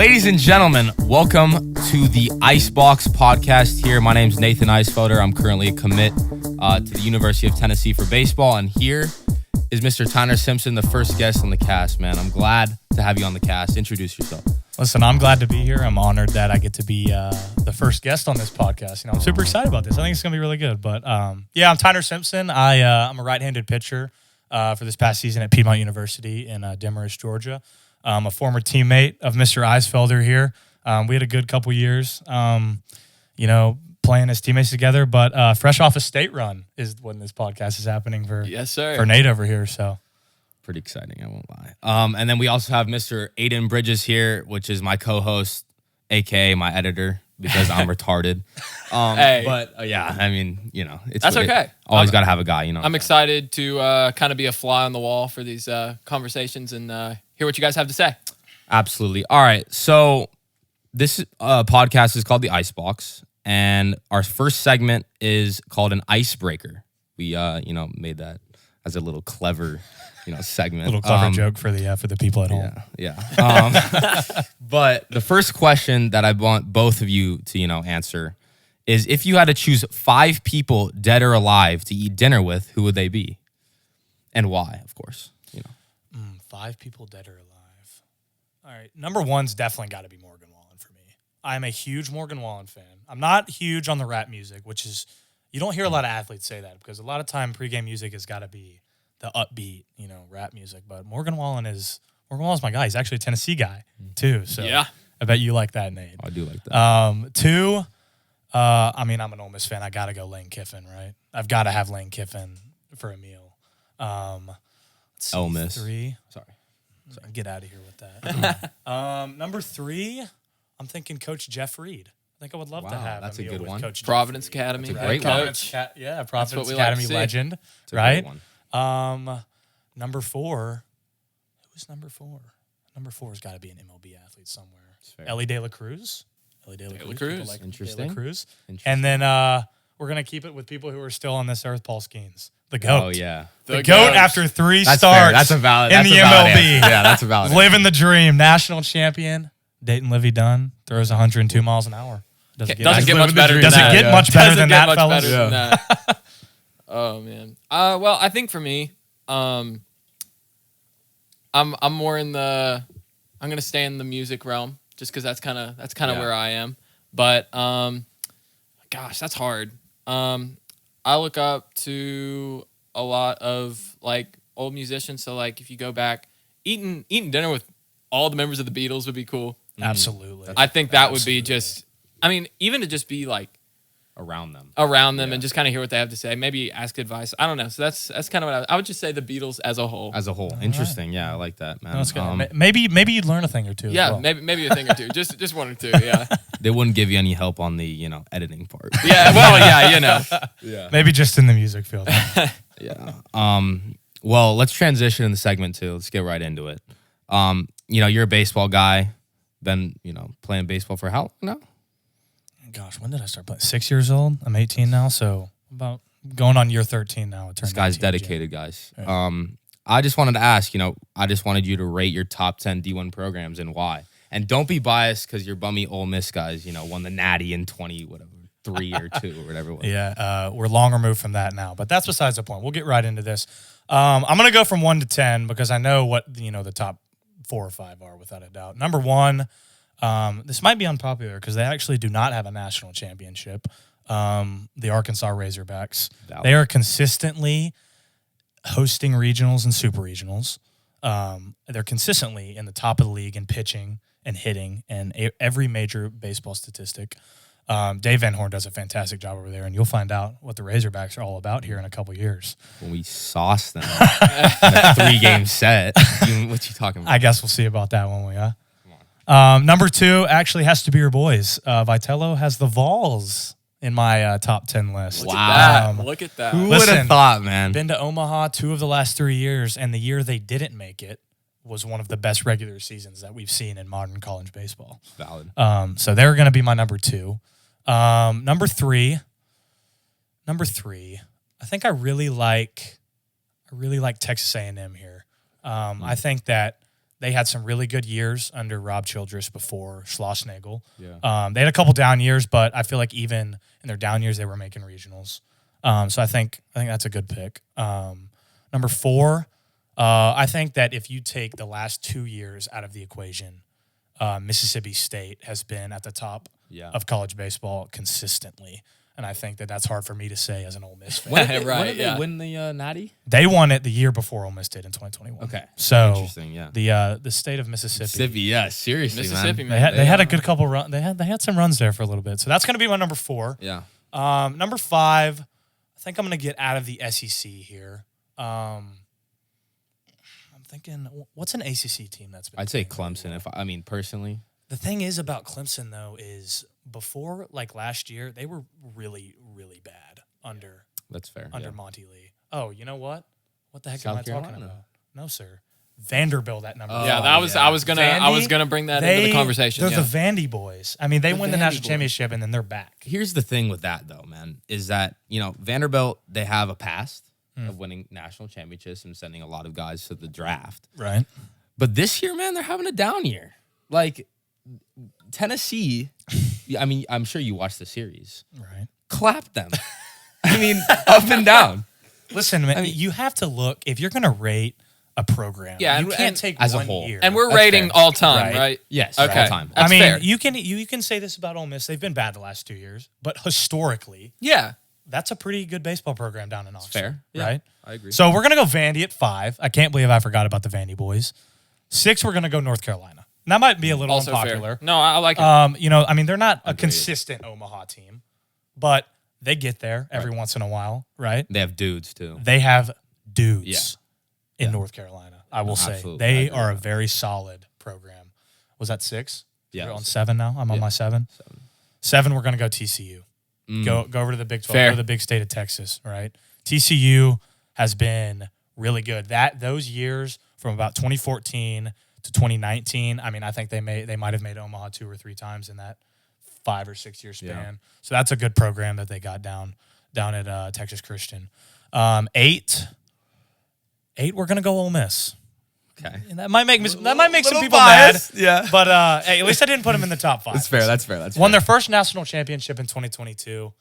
Ladies and gentlemen, welcome to the Icebox podcast here. My name's Nathan Eisfelder. I'm currently a commit to the University of Tennessee for baseball. And here is Mr. Tyner Simpson, the first guest on the cast, man. I'm glad to have you on the cast. Introduce yourself. Listen, I'm glad to be here. I'm honored that I get to be the first guest on this podcast. I'm super excited about this. I think it's going to be really good. But I'm Tyner Simpson. I'm a right-handed pitcher for this past season at Piedmont University in Demorest, Georgia. I'm a former teammate of Mr. Eisfelder here. We had a good couple years, playing as teammates together. But fresh off a state run is when this podcast is happening for Nate over here. So pretty exciting, I won't lie. And then we also have Mr. Aiden Bridges here, which is my co-host, aka my editor, because I'm retarded. Hey. But That's okay. Always got to have a guy, I'm excited to kind of be a fly on the wall for these conversations and hear what you guys have to say. Absolutely. All right. So this podcast is called the Icebox, and our first segment is called an icebreaker. We, made that as a little clever, segment. a little clever joke for the people at home. Yeah. But the first question that I want both of you to, answer is, if you had to choose 5 people, dead or alive, to eat dinner with, who would they be? And why, of course. 5 people dead or alive. All right. Number one's definitely got to be Morgan Wallen for me. I'm a huge Morgan Wallen fan. I'm not huge on the rap music, which is, you don't hear a lot of athletes say that because a lot of time pregame music has got to be the upbeat, rap music. But Morgan Wallen's my guy. He's actually a Tennessee guy too. So yeah. I bet you like that, Nate. I do like that. 2, I'm an Ole Miss fan. I got to go Lane Kiffin, right? I've got to have Lane Kiffin for a meal. Ole Miss. 3. Sorry. Get out of here with that. Number 3, I'm thinking Coach Jeff Reed. I think I would love to have that's a meal good with one. Coach Providence Jeff Reed. Academy. That's a great one. Providence Academy legend, It's a right? great one. Number 4. Who's number 4? Number 4 has got to be an MLB athlete somewhere. Ellie De La Cruz. Interesting. De La Cruz. And then we're going to keep it with people who are still on this earth, Paul Skeens. The GOAT. Oh, yeah. The GOAT after 3 That's starts fair. That's a valid in the MLB. Yeah, that's a valid Living the dream. National champion. Dayton Livy Dunn throws 102 miles an hour. Doesn't get much better than that. Doesn't get much better than that, fellas. Oh, man. Well, I think for me, I'm more in the, I'm going to stay in the music realm just because that's kind of where I am. But, gosh, that's hard. I look up to a lot of old musicians. So if you go back, eating dinner with all the members of the Beatles would be cool. Absolutely. I think that would be just, even to just be around them and just kind of hear what they have to say. Maybe ask advice. I don't know. So that's kind of what I would just say the Beatles as a whole. Interesting. Right. Yeah, I like that, man. That's good. Maybe you'd learn a thing or two. Yeah, as well. maybe a thing or two. Just 1 or 2. Yeah. They wouldn't give you any help on the editing part. Yeah. Well, yeah. Yeah. Maybe just in the music field. Yeah. Well, let's transition in the segment 2. Let's get right into it. You're a baseball guy. Been playing baseball for how long now? Gosh, when did I start playing? 6 years old. I'm 18 now, so about going on year 13 now. This guy's dedicated, guys. Yeah. I just wanted to ask, I just wanted you to rate your top 10 D1 programs and why. And don't be biased because your bummy Ole Miss guys, won the Natty in 3 or 2 or whatever it was. Yeah, we're long removed from that now, but that's besides the point. We'll get right into this. I'm going to go from 1 to 10 because I know what the top 4 or 5 are without a doubt. Number 1. This might be unpopular because they actually do not have a national championship. The Arkansas Razorbacks. Valid. They are consistently hosting regionals and super regionals. They're consistently in the top of the league in pitching and hitting and every major baseball statistic. Dave Van Horn does a fantastic job over there, and you'll find out what the Razorbacks are all about here in a couple years. When we sauce them in a 3-game set. What you talking about? I guess we'll see about that one. Number 2 actually has to be your boys. Vitello has the Vols in my top 10 list. Wow. Look at that. Who would have thought, man? Been to Omaha 2 of the last 3 years, and the year they didn't make it was one of the best regular seasons that we've seen in modern college baseball. Valid. So they're going to be my number 2. Number 3, I think I really like Texas A&M here. I think that They had some really good years under Rob Childress before Schlossnagel. Yeah. They had a couple down years, but I feel like even in their down years, they were making regionals. So I think that's a good pick. Number 4, I think that if you take the last 2 years out of the equation, Mississippi State has been at the top of college baseball consistently. And I think that that's hard for me to say as an Ole Miss fan. When did they win the Natty? They won it the year before Ole Miss did in 2021. Okay. So interesting, yeah. The state of Mississippi. Yeah, seriously, Mississippi, man. They had a good couple run. They had some runs there for a little bit. So that's going to be my number 4. Yeah. Number 5, I think I'm going to get out of the SEC here. I'm thinking, what's an ACC team that's been? I'd say Clemson. Personally. The thing is about Clemson though is before like last year they were really really bad under That's fair. Monty Lee. Oh, you know what? What the heck South am I talking Carolina. about? No, sir. Vanderbilt at number. Yeah, I was gonna bring that into the conversation. They're the Vandy boys. I mean, they win the national championship and then they're back. Here's the thing with that though, man, is that Vanderbilt, they have a past of winning national championships and sending a lot of guys to the draft. Right. But this year, man, they're having a down year. Like Tennessee, I'm sure you watched the series. Right. Clapped them. Up and down. Listen, man, you have to look if you're going to rate a program. Yeah, you can't take as a one whole. year. And we're That's rating fair. all time, right? Yes. Okay. All time. That's fair. you can say this about Ole Miss. They've been bad the last 2 years, but historically, Yeah. that's a pretty good baseball program down in Oxford. Fair. Yeah, Right? I agree. So we're going to go Vandy at 5. I can't believe I forgot about the Vandy boys. 6, we're going to go North Carolina. And that might be a little Also unpopular. fair. No, I like it. They're not a consistent Omaha team, but they get there every once in a while, right? They have dudes too. They have dudes in North Carolina. I will say absolutely. they are a very solid program. Was that 6? Yeah. We're on 7 now. I'm on my 7. 7. We're gonna go TCU. Go over to the Big 12. Fair. Go to the big state of Texas. Right. TCU has been really good. Those years from about 2014 to 2019. I think they might have made Omaha 2 or 3 times in that 5 or 6 year span. Yeah. So that's a good program that they got down at Texas Christian. 8, we're gonna go Ole Miss. Okay. And that might make some people biased, mad. yeah. But hey, at least I didn't put them in the top 5. That's fair. That's fair. Won their first national championship in 2022.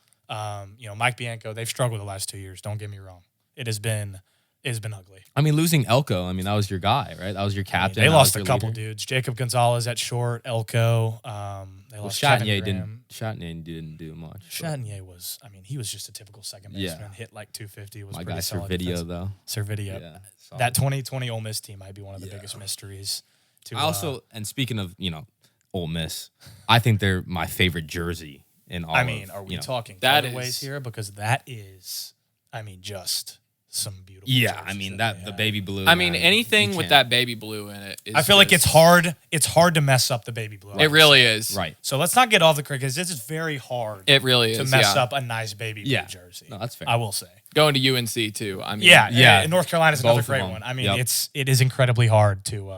Mike Bianco, they've struggled the last 2 years. Don't get me wrong. It has been ugly. Losing Elko, that was your guy, right? That was your captain. They That lost was a your couple leader. dudes. Jacob Gonzalez at short, Elko. They lost Kevin Graham. Chatinier didn't do much. Chatinier was, he was just a typical second baseman. Hit like 250. Was My pretty guy solid. Servideo, though. Servideo. Yeah, solid. That 2020 Ole Miss team might be one of the biggest mysteries. I also, and speaking of, Ole Miss, I think they're my favorite jersey in all are of, we talking that colorways is- here? Because that is, just some beautiful. Yeah, jerseys the have. baby blue. Anything you with can't- that baby blue in it. Is I feel like it's just- hard. It's hard to mess up the baby blue. It really is. Right. So let's not get off the cricket. This is very hard. It really to is. mess Yeah. up a nice baby blue Yeah. jersey. No, that's fair. I will say. Going to UNC too. Yeah. Yeah. And North Carolina's another Both of great them. one. Yep. it is incredibly hard to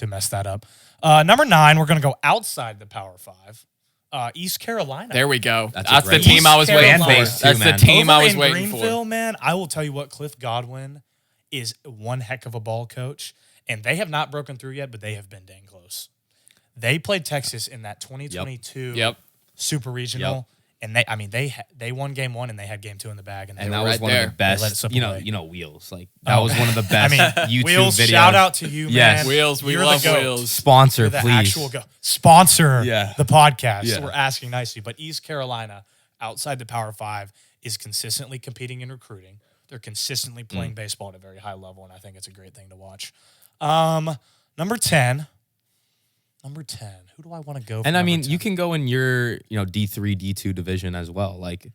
mess that up. Number 9, we're going to go outside the Power 5. East Carolina. There we go. That's a That's the great team I was East waiting for. Carolina. Fan base, That's too, the man. team I Over was in waiting Greenville, for. man, I will tell you what, Cliff Godwin is one heck of a ball coach, and they have not broken through yet, but they have been dang close. They played Texas in that 2022 Yep. Super Regional, and they won game 1 and they had game 2 in the bag, and And they that were was right one there. of the They let it best. slip You away. know, Wheels. Like that was one of the best YouTube Wheels, videos. shout out to you, man. Yes. Wheels, we You're the love goat. Wheels. Sponsor, You're the please. actual go. Sponsor Yeah. the podcast. Yeah. We're asking nicely. But East Carolina, outside the Power 5, is consistently competing in recruiting. They're consistently playing baseball at a very high level, and I think it's a great thing to watch. Number 10. Who do I want to go for? And number 10? you can go in your, D3, D2 division as well. Like,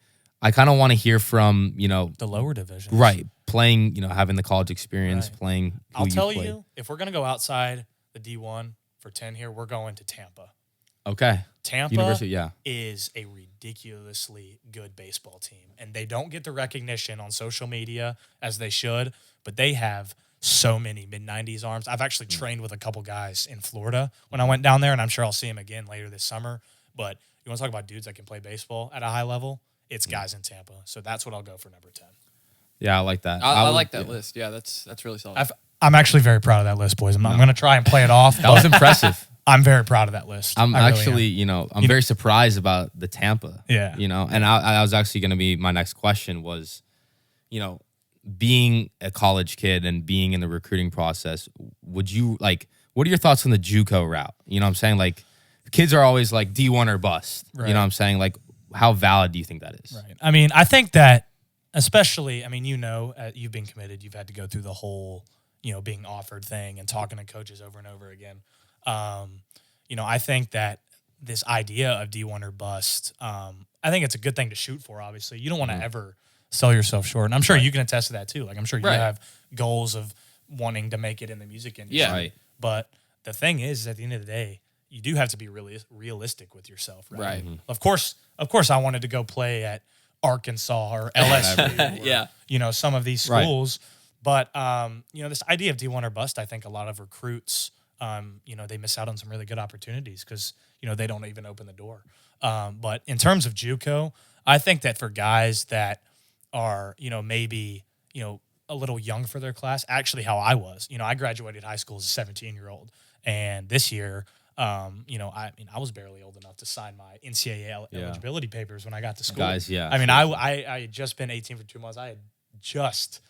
I kind of want to hear from, the lower division. right, playing, having the college experience, Right. playing who I'll tell played. you, if we're going to go outside the D1 for 10 here, we're going to Tampa. Okay. Tampa University, yeah. is a ridiculously good baseball team, and they don't get the recognition on social media as they should, but they have so many mid-90s arms. I've actually trained with a couple guys in Florida when I went down there, and I'm sure I'll see them again later this summer. But you want to talk about dudes that can play baseball at a high level? It's guys in Tampa. So that's what I'll go for number 10. Yeah, I like that. I would- like that yeah. list. Yeah, that's really solid. I'm actually very proud of that list, boys. I'm going to try and play it off. That was impressive. I'm very proud of that list. I'm I really actually, am. I'm very surprised about the Tampa. Yeah. And I was actually going to be, my next question was, being a college kid and being in the recruiting process, would you what are your thoughts on the JUCO route? You know what I'm saying? Like, kids are always like D1 or bust. Right. You know what I'm saying? Like, how valid do you think that is? Right. I mean, I think that especially, you've been committed. You've had to go through the whole, being offered thing and talking to coaches over and over again. I think that this idea of D1 or bust, I think it's a good thing to shoot for, obviously. You don't want to ever sell yourself short. And I'm sure you can attest to that too. Like, I'm sure you have goals of wanting to make it in the music industry. Yeah. Right. But the thing is, at the end of the day, you do have to be really realistic with yourself, right? Right. Of course, I wanted to go play at Arkansas or LSU or, some of these schools. Right. But, this idea of D1 or bust, I think a lot of recruits, they miss out on some really good opportunities because, they don't even open the door. But in terms of JUCO, I think that for guys that are, maybe, a little young for their class, actually how I was, I graduated high school as a 17-year-old. And this year, I was barely old enough to sign my NCAA eligibility papers when I got to school. Guys, yeah. I had just been 18 for 2 months. I had just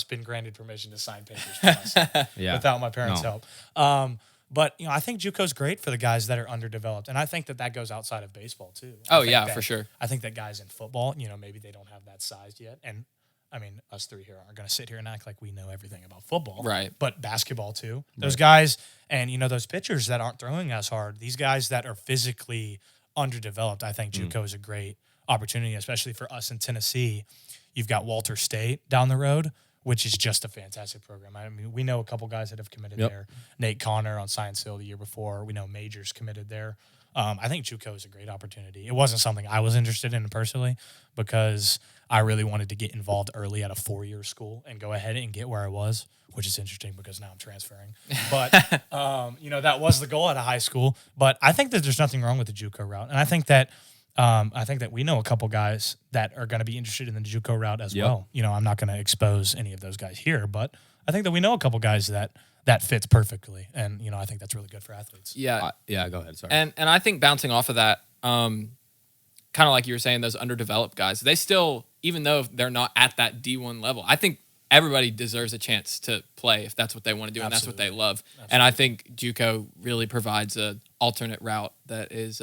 been granted permission to sign papers for myself without my parents' help. But I think JUCO's great for the guys that are underdeveloped, and I think that goes outside of baseball too. For sure. I think that guys in football, maybe they don't have that size yet, and I mean, us three here aren't going to sit here and act like we know everything about football, right? But basketball too. Those guys, and those pitchers that aren't throwing as hard, these guys that are physically underdeveloped. I think JUCO is a great opportunity, especially for us in Tennessee. You've got Walter State down the road, which is just a fantastic program. I mean, we know a couple guys that have committed there. Nate Connor on Science Hill the year before. We know Majors committed there. I think JUCO is a great opportunity. It wasn't something I was interested in personally because I really wanted to get involved early at a 4-year school and go ahead and get where I was, which is interesting because now I'm transferring. But, that was the goal at a high school. But I think that there's nothing wrong with the JUCO route. And I think that we know a couple guys that are going to be interested in the JUCO route as well. I'm not going to expose any of those guys here, but I think that we know a couple guys that fits perfectly. And, I think that's really good for athletes. Yeah. Go ahead. Sorry. And I think bouncing off of that, kind of like you were saying, those underdeveloped guys, they still, even though they're not at that D1 level, I think everybody deserves a chance to play if that's what they want to do and that's what they love. Absolutely. And I think JUCO really provides a alternate route that is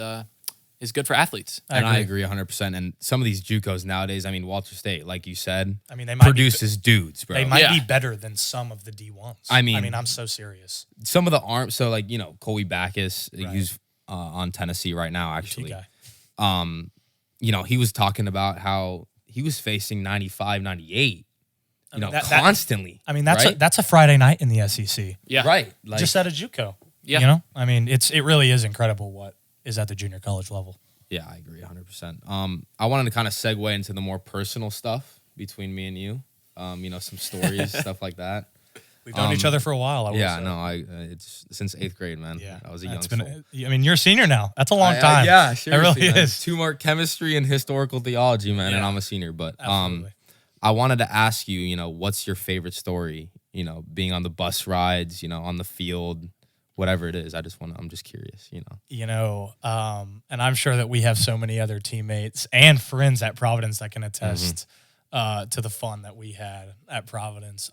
good for athletes. I agree 100%. And some of these JUCOs nowadays, I mean, Walter State, like you said, they might produces dudes, bro. They might be better than some of the D1s. I mean, I'm so serious. Some of the arms, so like, Colby Backus, he's on Tennessee right now, actually. He was talking about how he was facing 95, 98, constantly. That's a Friday night in the SEC. Yeah. Right. Like, just out of JUCO. Yeah. It really is incredible what is at the junior college level. Yeah, I agree 100%. I wanted to kind of segue into the more personal stuff between me and you. Some stories, stuff like that. We've known each other for a while. It's since 8th grade, man. Yeah, I was a young soul. You're a senior now. That's a long time. Yeah, seriously. It really is. 2 more chemistry and historical theology, man, and I'm a senior. But I wanted to ask you, what's your favorite story? Being on the bus rides, on the field, whatever it is. I'm just curious, and I'm sure that we have so many other teammates and friends at Providence that can attest to the fun that we had at Providence.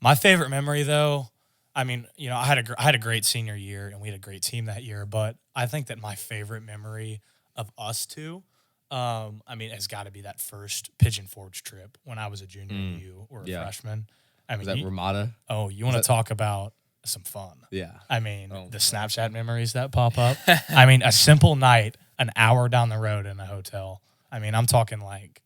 My favorite memory, though, I had a great senior year and we had a great team that year, but I think that my favorite memory of us two, has got to be that first Pigeon Forge trip when I was a junior and you were a freshman. Was that Ramada? Oh, you want to talk about some fun? Yeah. The Snapchat memories that pop up. A simple night, an hour down the road in a hotel. I'm talking like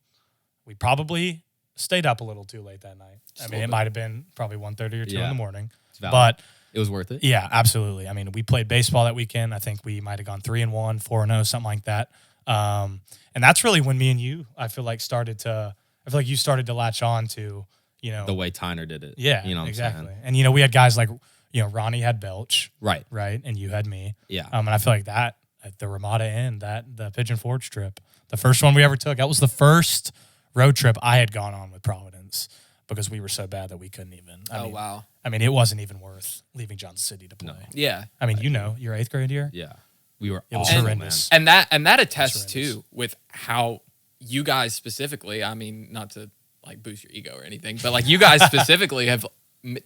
we probably stayed up a little too late that night. It might have been probably 1:30 or 2 in the morning. But it was worth it. Yeah, absolutely. We played baseball that weekend. I think we might have gone 3-1, 4-0, something like that. And that's really when me and you, I feel like you started to latch on to, the way Tyner did it. Yeah, exactly. And, we had guys like, Ronnie had Belch. Right. And you had me. Yeah. And I feel like that, at the Ramada Inn, the Pigeon Forge trip, the first one we ever took, that was the first road trip I had gone on with Providence. because we were so bad that we couldn't even. Wow. I mean, it wasn't even worth leaving Johnson City to play. No. Yeah. I mean, your 8th grade year. Yeah. We were It was awful, horrendous. man. And that attests horrendous. too with how you guys specifically, I mean, not to like boost your ego or anything, but like you guys specifically have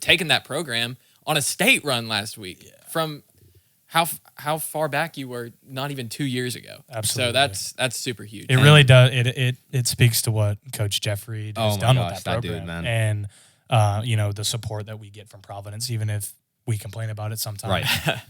taken that program on a state run last week from how far back you were not even 2 years ago. Absolutely. So that's super huge. It really does. It speaks to what Coach Jeffrey has done with that that program, dude, man. and the support that we get from Providence, even if we complain about it sometimes. Right.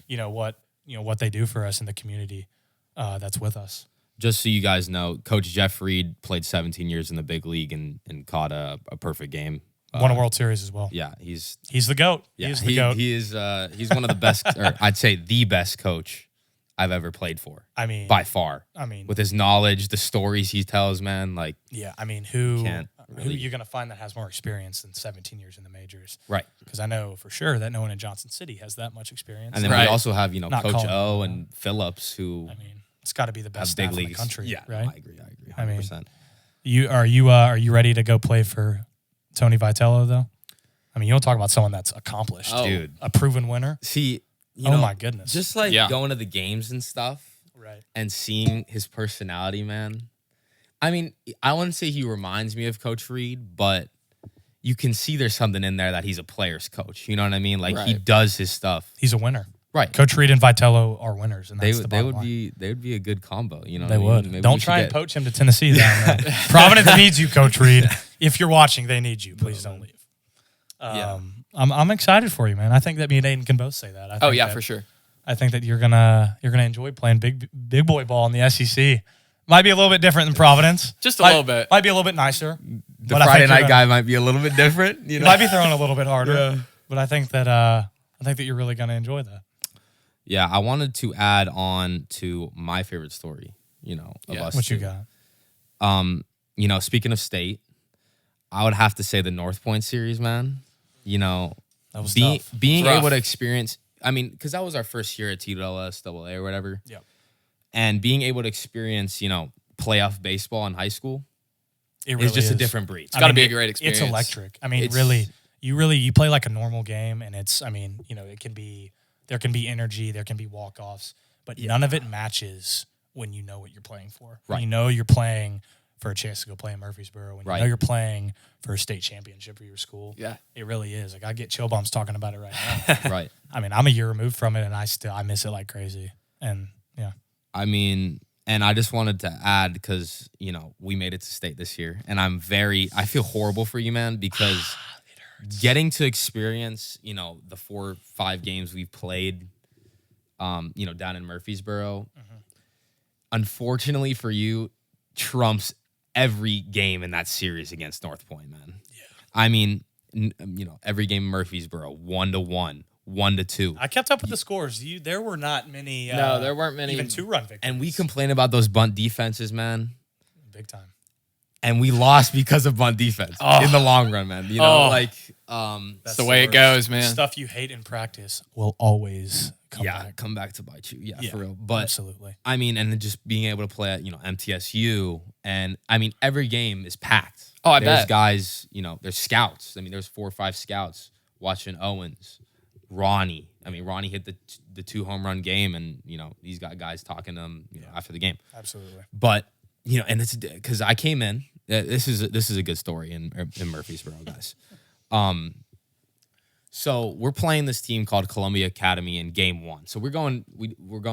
what they do for us in the community, that's with us. Just so you guys know, Coach Jeff Reed played 17 years in the big league and caught a perfect game. Won a World Series as well. Yeah, he's the GOAT. yeah, He's the GOAT. he is he's one of the best, or I'd say the best coach I've ever played for. I mean, By far. I mean, With his knowledge, the stories he tells, man, like yeah. I mean, who Can't are really- you going to find that has more experience than 17 years in the majors? right. Because I know for sure that no one in Johnson City has that much experience. And then we Right. also have, Not Coach calling O him, and Phillips who I mean, it's got to be the best have big staff in the leagues. country, Yeah, right? no, I agree. I mean, 100%. Are you ready to go play for Tony Vitello though? I mean, you don't talk about someone that's accomplished, Oh. Dude. a proven winner. See, Oh my goodness. just like Yeah. going to the games and stuff Right. and seeing his personality, man. I mean, I wouldn't say he reminds me of Coach Reed, but you can see there's something in there that he's a player's coach. You know what I mean? Like he Right. does his stuff. He's a winner. Right. Coach Reed and Vitello are winners, and They that's the would bottom line. they would be a good combo. You know, They what I mean? would. Maybe Don't we should try and get- poach him to Tennessee. Then. Providence needs you, Coach Reed. If you're watching, they need you. Please don't leave. Yeah. I'm excited for you, man. I think that me and Aiden can both say that. I think that, for sure. I think that you're gonna enjoy playing big boy ball in the SEC. Might be a little bit different than Providence. Just a little bit. Might be a little bit nicer. The but I Friday think you're night guy might be a little bit different. You You know? might be throwing a little bit harder. Yeah. But I think that you're really gonna enjoy that. Yeah, I wanted to add on to my favorite story, of Yeah. us. What you two. got? Speaking of state, I would have to say the North Point series, man. That was being tough. being Rough. able to experience, I mean, because that was our first year at TLS AA or whatever. Yep. And being able to experience, playoff baseball in high school It really is just a is. different breed. It's got to be a great experience. It's electric. I mean, It's- you play like a normal game, and it's. I mean, there can be energy, there can be walk offs, but none of it matches when you know what you're playing for. When Right. you know you're playing for a chance to go play in Murfreesboro. When you Right. know you're playing for a state championship for your school. Yeah. It really is. Like I get chill bumps talking about it right now. Right. I mean, I'm a year removed from it, and I miss it like crazy. And yeah, I mean, and I just wanted to add because, we made it to state this year. And I feel horrible for you, man, because getting to experience, the 4 or 5 games we've played, down in Murfreesboro, unfortunately for you, trumps every game in that series against North Point, man. Yeah. I mean, every game in Murfreesboro, 1-1, 1-2. I kept up with the scores. There were not many. No, there weren't many. even 2-run victories. And we complain about those bunt defenses, man. big time. And we lost because of bunt defense in the long run, man. That's the way it goes, man. Stuff you hate in practice will always come back to bite you. Yeah, Yeah, for real. But absolutely. I mean, and then just being able to play at, MTSU, and I mean, every game is packed. Oh, I There's bet. guys, there's scouts. I mean, there's 4 or 5 scouts watching Owens, Ronnie. I mean, Ronnie hit the 2 home run game, and these got guys talking to him, after the game. Absolutely. But and it's because I came in. This is a good story in Murfreesboro, guys. So we're playing this team called Columbia Academy in game 1. So we're going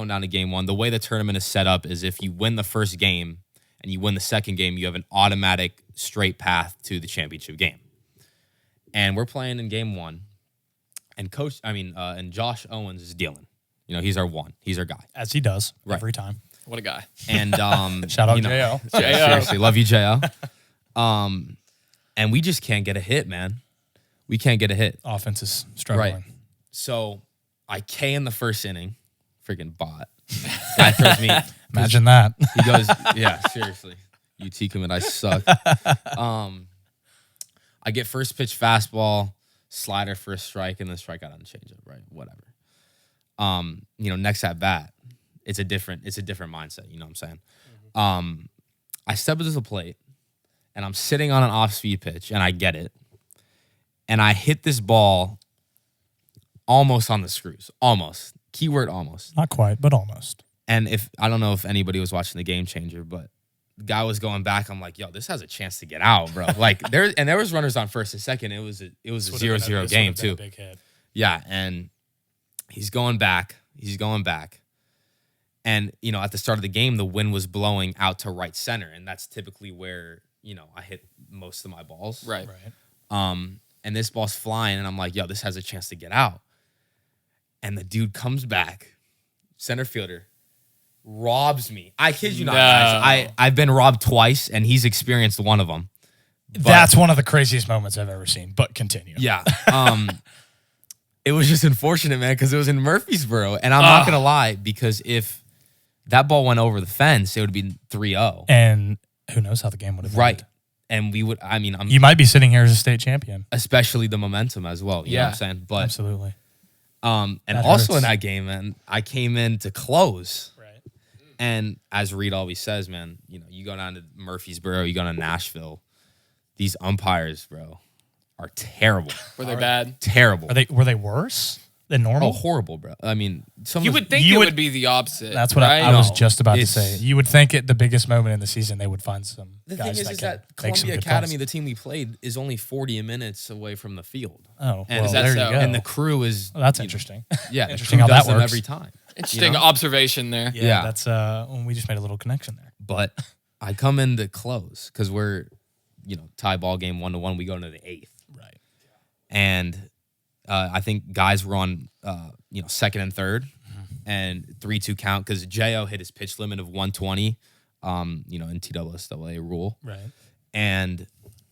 down to game 1. The way the tournament is set up is if you win the first game and you win the second game, you have an automatic straight path to the championship game. And we're playing in game 1, and and Josh Owens is dealing. He's our one. He's our guy. As he does Right. every time. What a guy. And Shout out JL. Seriously, love you, JL. And we just can't get a hit, man. We can't get a hit. Offense is struggling. Right. So I K in the first inning, freaking bot. Guy throws me. Imagine that. He goes, yeah, seriously. UT commit, I suck. I get first pitch fastball, slider for a strike, and then strikeout on the changeup, right? Whatever. Next at bat, it's a different mindset, you know what I'm saying? I step into the plate, and I'm sitting on an off-speed pitch, and I get it. and I hit this ball almost on the screws. Almost. Keyword almost. Not quite, but almost. And I don't know if anybody was watching the Game Changer, but the guy was going back. I'm like, yo, this has a chance to get out, bro. Like there was runners on first and second. It was a 0-0 game too. Big hit. Yeah, and he's going back. And, at the start of the game, the wind was blowing out to right center, and that's typically where, I hit most of my balls. Right. And this ball's flying, and I'm like, yo, this has a chance to get out. And the dude comes back, center fielder, robs me. I kid you not, guys. I've been robbed twice, and he's experienced one of them. That's one of the craziest moments I've ever seen, but continue. Yeah. It was just unfortunate, man, because it was in Murfreesboro. And I'm not going to lie, because if that ball went over the fence, it would be 3-0. And who knows how the game would have Right. ended. And we would, you might be sitting here as a state champion. Especially the momentum as well. You know what I'm saying? But, absolutely. And that also hurts. in that game, man, I came in to close. Right. And as Reed always says, man, you go down to Murfreesboro, you go to Nashville, these umpires, bro, are terrible. Were they bad? Terrible. Were they worse than normal? Oh, horrible, bro. I mean, You would think it would be the opposite. That's what right? I was No, just about to it's- say. You would think at the biggest moment in the season they would find some The guys thing is can that make some Columbia good Academy, calls. the team we played, is only 40 minutes away from the field. Oh, And well, Is that there so? you go. And the crew is... Well, that's you know, interesting. Yeah, Interesting the how crew that does them works. every time. Interesting observation there. Yeah, Yeah. that's we just made a little connection there. But I come in to close because we're, tie ball game 1-1. We go into the 8th. Right. And I think guys were on, second and third and 3-2 count because J.O. hit his pitch limit of 120, in TSSAA rule. Right. And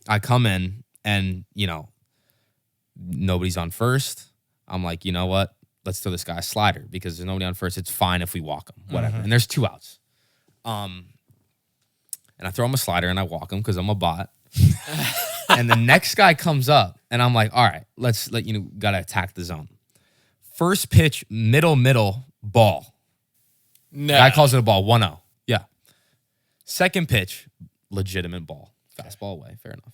I come in and, nobody's on first. I'm like, you know what? Let's throw this guy a slider because there's nobody on first. It's fine if we walk him, whatever. And there's 2 outs. And I throw him a slider and I walk him because I'm a bot. And the next guy comes up and I'm like, all right, gotta attack the zone. First pitch, middle, ball. No. Guy calls it a ball, 1-0. Yeah. Second pitch, legitimate ball. Fastball away, fair enough.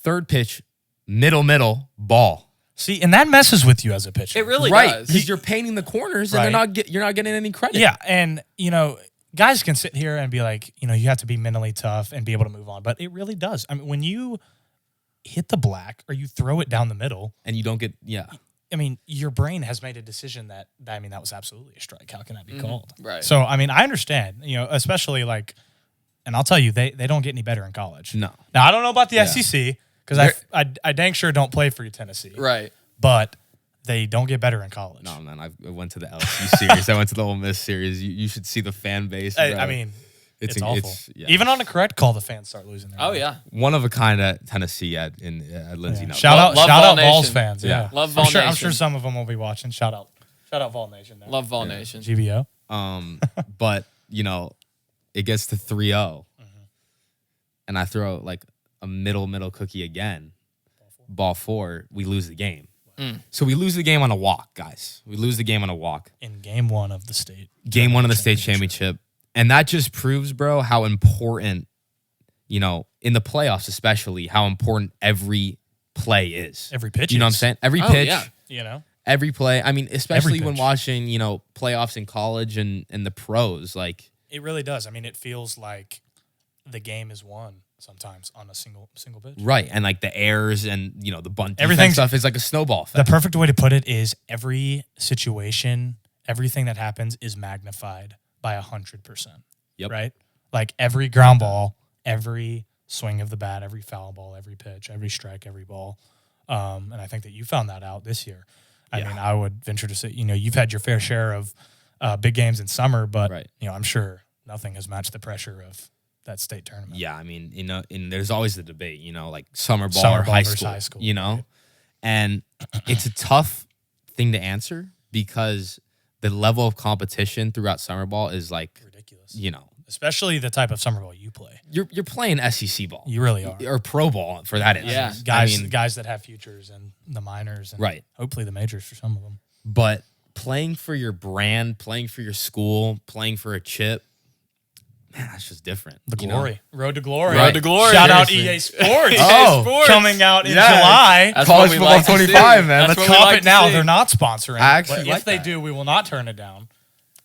Third pitch, middle, ball. See, and that messes with you as a pitcher. It really Right, does. because you're painting the corners and you're not getting any credit. Yeah, and guys can sit here and be like, you have to be mentally tough and be able to move on, but it really does. I mean, when you hit the black or you throw it down the middle, And you don't get, your brain has made a decision that was absolutely a strike. How can that be called? Right. So, I understand, especially and I'll tell you, they don't get any better in college. No. Now, I don't know about the Yeah. SEC because I dang sure don't play for Tennessee. Right. But they don't get better in college. No, man, I went to the LSU series. I went to the Ole Miss series. You should see the fan base. Bro. It's awful. yeah. Even on a correct call, the fans start losing their Oh, mind. yeah. One of a kind at Tennessee at Lindsay. Yeah. Knows. Shout out Vol Vols Nation. fans. Yeah, Yeah. Love Vol I'm Nation. sure some of them will be watching. Shout out Vol Nation. There. Love Vol Nation. GBO. But it gets to 3-0, and I throw a middle cookie again. Ball 4, we lose the game. So we lose the game on a walk, guys. We lose the game on a walk. In game 1 of the state. Game 1 of the state championship. And that just proves, bro, how important, in the playoffs especially, how important every play is. Every pitch You know what I'm is. saying? Every Oh, pitch, yeah. every play. I mean, especially Every when pitch. watching, playoffs in college and the pros. It really does. It feels like the game is won sometimes on a single pitch. Right. And the errors and, the bunt Everything's- defense stuff is like a snowball The effect. perfect way to put it is every situation, everything that happens is magnified by 100%. Yep. Right? Every ground ball, every swing of the bat, every foul ball, every pitch, every strike, every ball. And I think that you found that out this year. I would venture to say, you've had your fair share of big games in summer, but, Right. I'm sure nothing has matched the pressure of that state tournament. Yeah. I mean, and there's always the debate, summer ball Summer or ball high versus school, high school, right? right. And it's a tough thing to answer because the level of competition throughout summer ball is Ridiculous. you know, Especially the type of summer ball you play. you're playing SEC ball. You really are. Or pro ball for that instance. Yeah. Guys that have futures and the minors and Right. hopefully the majors for some of them. But playing for your brand, playing for your school, playing for a chip, man, that's just different. The you know? glory. Road to glory. Road to glory. Shout out Seriously. EA Sports. Oh. Sports. Coming out in Yeah. July. That's College what we football like to 25, see. man. That's Let's what we Cop like it to now. see. They're not sponsoring. I actually but like if they that. do, we will not turn it down.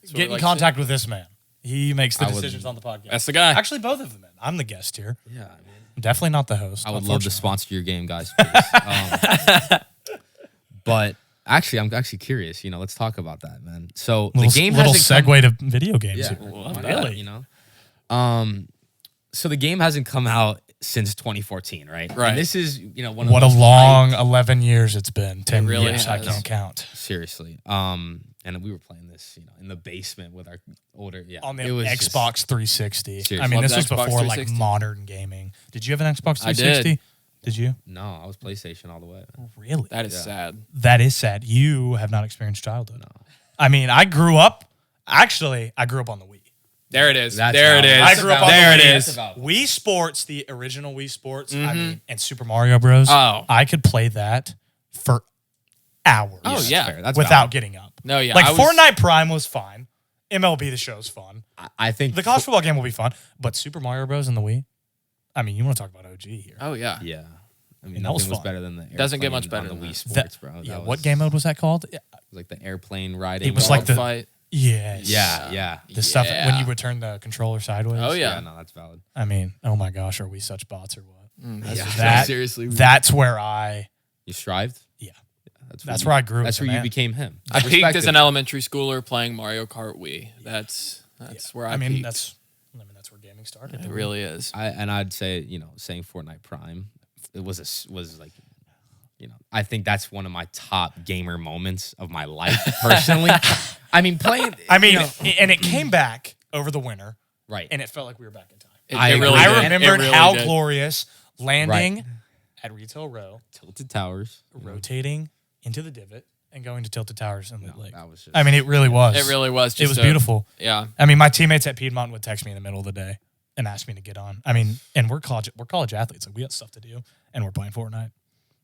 what we Get in like to contact with this man. He makes the I would- decisions on the podcast. That's the guy. Actually, both of them. I'm the guest here. Yeah, Definitely not the host. I would love to unfortunately. sponsor your game, guys. Please. But actually, I'm actually curious. You know, let's talk about that, man. So the game little hasn't segue to video games. Yeah, here. Love that. Really? You know, so the game hasn't come out since 2014, right? Right. And this is one of What the a most long 11 years it's been. 10 really years. I has. can't count. seriously. And we were playing this, in the basement with our older. Yeah, On the it was just- Xbox 360. Seriously. I mean, Love this the was Xbox before like 360. modern gaming. Did you have an Xbox I 360? did. Did you? no, I was PlayStation all the way. Really? That is Yeah. sad. That is sad. You have not experienced childhood. No. I mean, I grew up on the Wii. There it is. That's there it valid. is. I grew up on there the it Wii. is. That's about- Wii Sports, the original Wii Sports, I mean, and Super Mario Bros. Oh. I could play that for hours. Oh, yeah. Fair. That's without valid. getting up. No, yeah. Like I was- Fortnite Prime was fine. MLB The Show's fun. I think The college football game will be fun. But Super Mario Bros. And the Wii, I mean, you want to talk about OG here. Oh, yeah. Yeah, I mean, And that was nothing was fun. better than the Doesn't get airplane much better on the than Wii that. Sports, bro. Yeah, That what was- game mode was that called? It was like the airplane riding. It was like the- fight. Yes. yeah. The stuff when Yeah. you would turn the controller sideways. Oh, yeah. No, that's valid. I mean, oh my gosh, are we such bots or what? That's Yeah. That- seriously. That's where I, You strived. yeah. That's where I grew That's as a where you man. became him. I peaked Respect as it. an elementary schooler playing Mario Kart Wii. That's where I mean, peaked. that's where gaming started. It really is. I'd say saying Fortnite Prime, it was like, I think that's one of my top gamer moments of my life personally. I mean, playing. I mean, and it came back over the winter, right. and it felt like we were back in time. It, I it agree. really I did. remembered It really how did. glorious landing at Retell Row, Tilted Towers. rotating into the divot, and going to Tilted Towers in Lead Lake. That was just. I mean, it really was. It really was. It was just beautiful. Yeah. I mean, my teammates at Piedmont would text me in the middle of the day and ask me to get on. I mean, and we're college athletes. Like we got stuff to do, and we're playing Fortnite.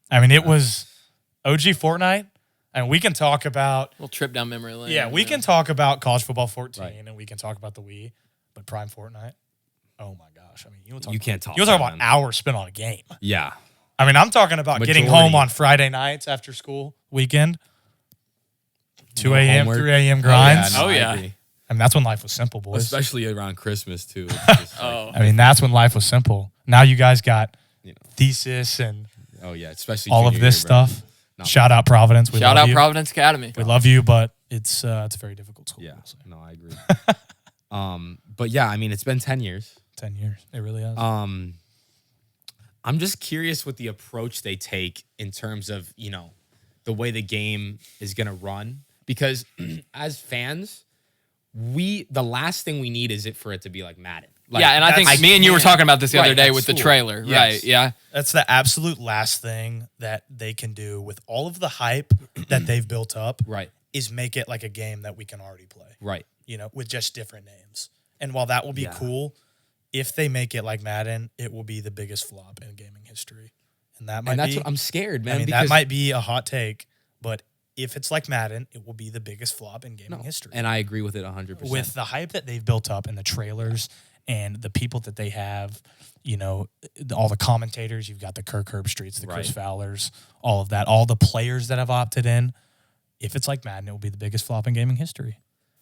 I mean, it was OG Fortnite, and we can talk about. Little trip down memory lane. Yeah, we can talk about college football 14, Right. and we can talk about the Wii, but Prime Fortnite. Oh my gosh! I mean, You can't talk. You talk about about hours spent on a game. Yeah. I mean, I'm talking about getting Majority. home on Friday nights after school weekend, 2 No a.m., homework. 3 a.m. grinds. no. Oh, I yeah. agree. I mean, that's when life was simple, boys. Especially around Christmas too. It's just like, Oh. I mean, that's when life was simple. Now you guys got you know, thesis and oh yeah, especially all of junior this year, bro. stuff. No. Shout out Providence. We Shout love out you. Providence Academy. We love you, but it's a very difficult school. Yeah. we'll say. No, I agree. But yeah, I mean, it's been 10 years. 10 years. It really has. I'm just curious with the approach they take in terms of, the way the game is going to run. Because as fans, the last thing we need is for it to be like Madden. Like, yeah, and I think me and you were talking about this the other Right, day at with the school. trailer. Yes. Right. Yeah. That's the absolute last thing that they can do with all of the hype that they've built up Right, is make it like a game that we can already play, right. with just different names. And while that will be Yeah. cool, if they make it like Madden, it will be the biggest flop in gaming history. And that might And that's be, what I'm scared, man. I mean, because that might be a hot take, but if it's like Madden, it will be the biggest flop in gaming history. And I agree with it 100%. With the hype that they've built up and the trailers and the people that they have, all the commentators, you've got the Kirk Herbstreits, the Chris Right. Fowlers, all of that, all the players that have opted in. If it's like Madden, it will be the biggest flop in gaming history.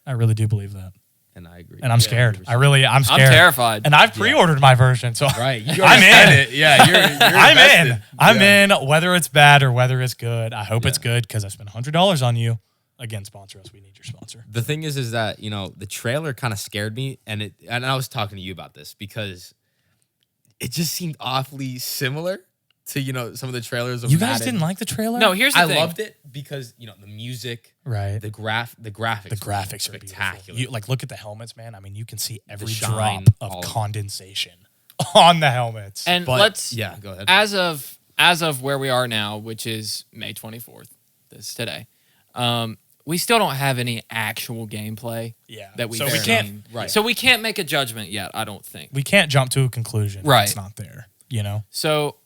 I really do believe that. and I agree. And I'm scared. 100%. I'm scared. I'm terrified. And I've pre-ordered my version, so Right. You I'm already said in. it. Yeah, you're I'm in. invested. I'm Yeah. in, whether it's bad or whether it's good. I hope it's Yeah. good because I spent $100 on you. Again, sponsor us. We need your sponsor. The thing is that, the trailer kind of scared me, and I was talking to you about this because it just seemed awfully similar to, some of the trailers of You guys Madden. didn't like the trailer? No, here's the I thing. loved it because, the music, Right. the graphics. The graphics were are spectacular. beautiful. You look at the helmets, man. I mean, you can see every shine, drop all of of it. condensation on the helmets. And But let's Yeah, go ahead. as of where we are now, which is May 24th, this is today. We still don't have any actual gameplay yeah, that we've so we seen. can't Right. So we can't make a judgment yet, I don't think. jump to a conclusion. Right. It's not there. So,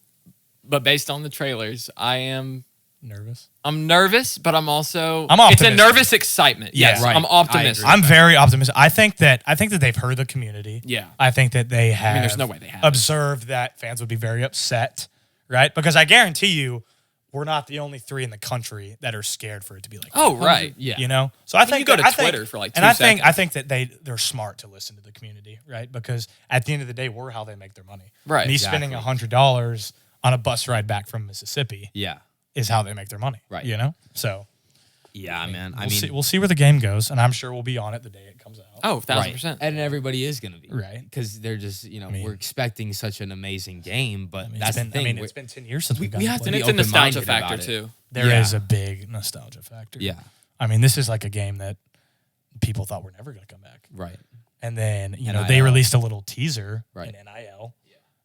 but based on the trailers, I am Nervous? I'm nervous, but I'm also. I'm It's a optimistic. nervous excitement. Yeah, Yes, right. I'm optimistic. I'm very optimistic. I think that they've heard the community. Yeah. I think that they have. there's no way they haven't. observed that fans would be very upset, right? Because I guarantee you, we're not the only 3 in the country that are scared for it to be like. Oh, right. Yeah. You know, so I think you go to I think- Twitter for like 2 and I seconds. think that they're smart to listen to the community, right? Because at the end of the day, we're how they make their money. Right, Me exactly. spending $100 on a bus ride back from Mississippi Yeah. is how they make their money. Right. You know, so Yeah, man. we'll see where the game goes, and I'm sure we'll be on it the day it comes out. Oh, 1,000%. right. And everybody is going to be. Right. Because they're just, mean- we're expecting such an amazing game, but I mean, that's the thing. it's been 10 years since we've we gotten have to to And play. be it's a nostalgia open-minded factor, about it. too. There is Yeah. a big nostalgia factor. Yeah. I mean, this is like a game that people thought were never going to come back. Right. And then, they NIL. released a little teaser Right. in NIL.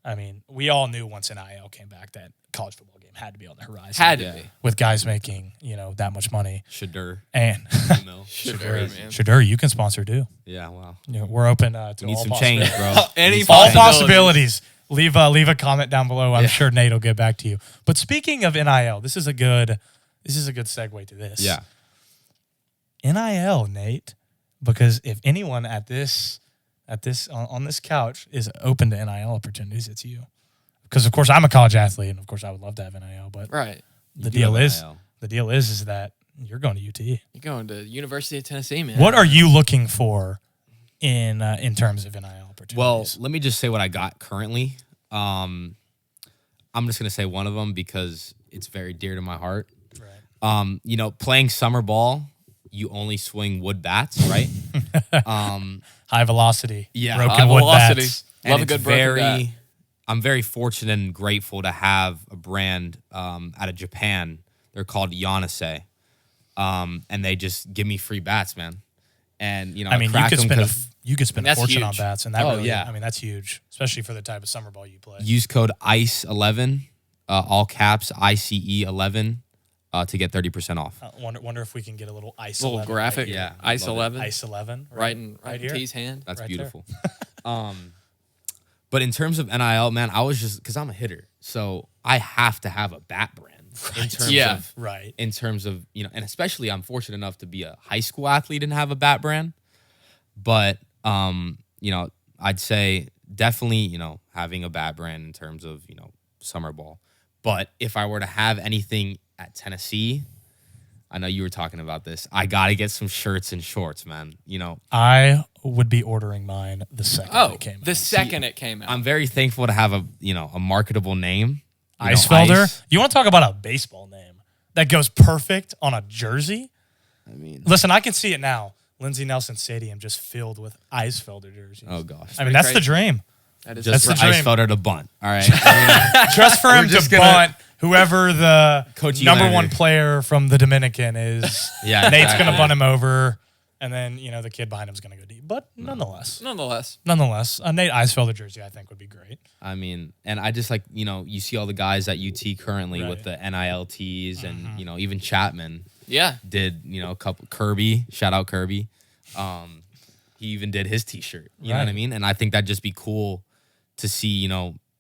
I mean, we all knew once NIL came back that college football game had to be on the horizon. Had to Yeah. be. With guys making, that much money. Shadur. And Email. Sure, man. Shadur, you can sponsor too. Yeah, wow. We're open to Need all some change, possibilities. bro. Any Need some All change. possibilities. Leave a comment down below. I'm Yeah. sure Nate will get back to you. But speaking of NIL, this is a good segue to this. Yeah. NIL, Nate, because if anyone on this couch is open to NIL opportunities, it's you. Because of course I'm a college athlete, and of course I would love to have NIL. But Right. the do deal have is NIL. that you're going to UT. You're going to University of Tennessee, man. What are you looking for in terms of NIL opportunities? Well, let me just say what I got currently. I'm just gonna say one of them because it's very dear to my heart. right. Playing summer ball, you only swing wood bats, right? High velocity, Yeah, broken high wood velocity. bats. Love a it's good broken bat. I'm very fortunate and grateful to have a brand out of Japan. They're called Yanase. And they just give me free bats, man. And I mean, crack you could 'em spend a 'cause that's fortune on huge. bats, and that Oh, really, yeah. I mean, that's huge, especially for the type of summer ball you play. use code ICE11, all caps ICE11, to get 30% off. Wonder if we can get a little ice Little 11 graphic. right here. Yeah, Ice love it. 11. Ice 11 Right in here. T's hand. That's right beautiful. But in terms of NIL, man, I was just because I'm a hitter, so I have to have a bat brand in terms Yeah. of Right. in terms of and especially I'm fortunate enough to be a high school athlete and have a bat brand. But I'd say definitely having a bat brand in terms of summer ball. But if I were to have anything at Tennessee, I know you were talking about this. I gotta get some shirts and shorts, man. I would be ordering mine the second Oh, it came the out. second it came out. I'm very thankful to have a marketable name. Eisfelder. Ice. You want to talk about a baseball name that goes perfect on a jersey? I mean, Listen, I can see it now. Lindsey Nelson Stadium just filled with Eisfelder jerseys. oh gosh. I mean, that's the crazy. dream. That is Just that's for the dream. Eisfelder to bunt. All right. I Just for him just to gonna- bunt whoever the Coach number Elander. one player from the Dominican is. Yeah, Nate's exactly. going to bunt him over, and then, the kid behind him is going to go deep. But nonetheless, a Nate Eisfelder jersey, I think, would be great. mean, and I just you see all the guys at UT currently Right. with the NILTs and, even Chapman Yeah. did, a couple. Kirby, shout out Kirby. He even did his t-shirt. You know what I Right. mean? And I think that'd just be cool to see,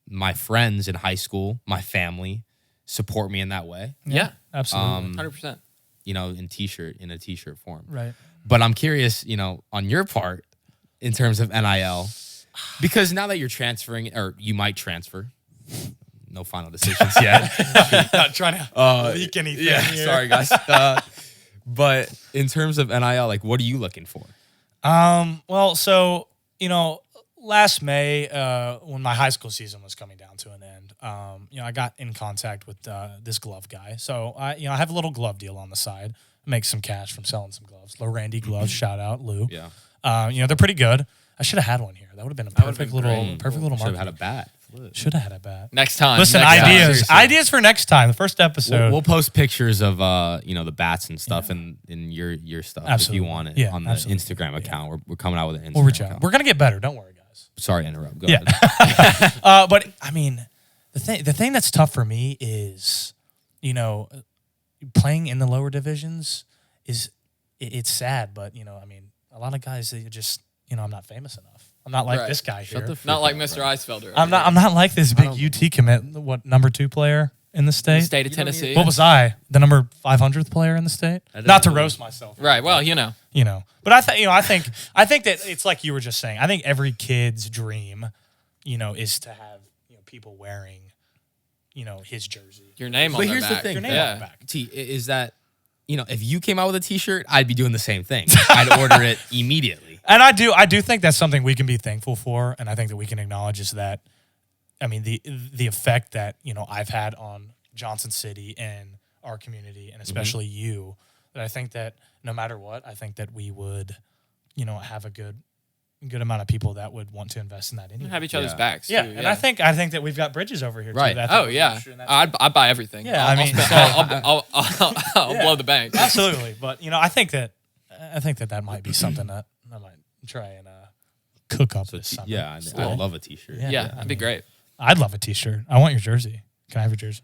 my friends in high school, my family support me in that way, Yeah. Absolutely. 100%. in a t-shirt form. Right. But I'm curious, on your part in terms of NIL, because now that you're transferring, or you might transfer, no final decisions yet. Not trying to leak anything. here. Sorry guys. But in terms of NIL, what are you looking for? Well, so, last May, when my high school season was coming down to an end, I got in contact with this glove guy. So I have a little glove deal on the side. Make some cash from selling some gloves. Lorandy gloves, shout out Lou. Yeah. They're pretty good. I should have had one here. That would have been a perfect been little, great. perfect little Should have market. had a bat. Should have had a bat. Next time. Listen, Next time. ideas, Seriously. ideas for next time. The first episode. We'll post pictures of the bats and stuff in your stuff Absolutely. if you want it Yeah, on the absolutely. Instagram account. We're coming out with an Instagram we'll reach out. account. We're gonna get better. Don't worry, guys. Sorry to interrupt. Go Yeah. ahead. But I mean, the thing that's tough for me is, playing in the lower divisions it's sad, but a lot of guys they just I'm not famous enough. I'm not like Right. this guy here. the f- Not like Freaking Mr. Eisfelder. I'm not like this big UT commit. What number 2 player? in the state. The state of You don't Tennessee. need- What was I? The number 500th player in the state? Not to roast myself. Right. Well, you know. But I think that it's like you were just saying. I think every kid's dream, is to have people wearing, his jersey. Your name on But the here's the back. thing. Your name Yeah. on the back. T is that if you came out with a T-shirt, I'd be doing the same thing. I'd order it immediately. And I do think that's something we can be thankful for, and I think that we can acknowledge is that, I mean, the effect that I've had on Johnson City and our community, and especially you, that I think that no matter what, I think that we would, have a good amount of people that would want to invest in that anyway. Have each other's backs. Yeah, too, and I think that we've got Bridges over here Right. too. That Oh yeah, I'd buy everything. Yeah, I'll, I mean, I'll blow the bank. absolutely. But I think that might be something that I might try and cook up this summer. Yeah, I love a T-shirt. Yeah, that'd be great. I'd love a T-shirt. I want your jersey. Can I have your jersey?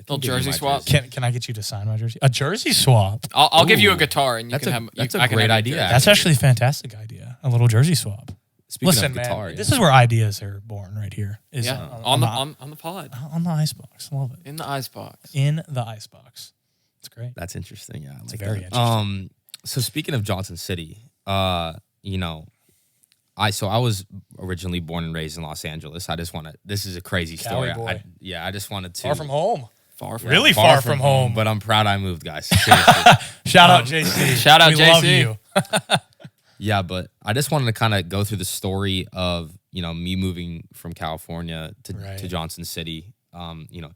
Little jersey swap. Can I get you to sign my jersey? A jersey swap. I'll give you a Ooh, guitar and you that's can a- have. that's a I can great have idea. your- That's actually a fantastic idea. A little jersey swap. Speaking Listen, of guitar, man, yeah. this is where ideas are born right here. Is Yeah, on the pod, on the icebox. Love it. in the icebox. In the icebox. It's great. That's interesting. Yeah, I like very that. interesting. So speaking of Johnson City, I was originally born and raised in Los Angeles. This is a crazy story. boy. I just wanted to Far from home. Far from Really far from home. but I'm proud I moved, guys. Seriously. Shout out JC. Shout out we love JC. you. Yeah, but I just wanted to kind of go through the story of me moving from California Right. to Johnson City.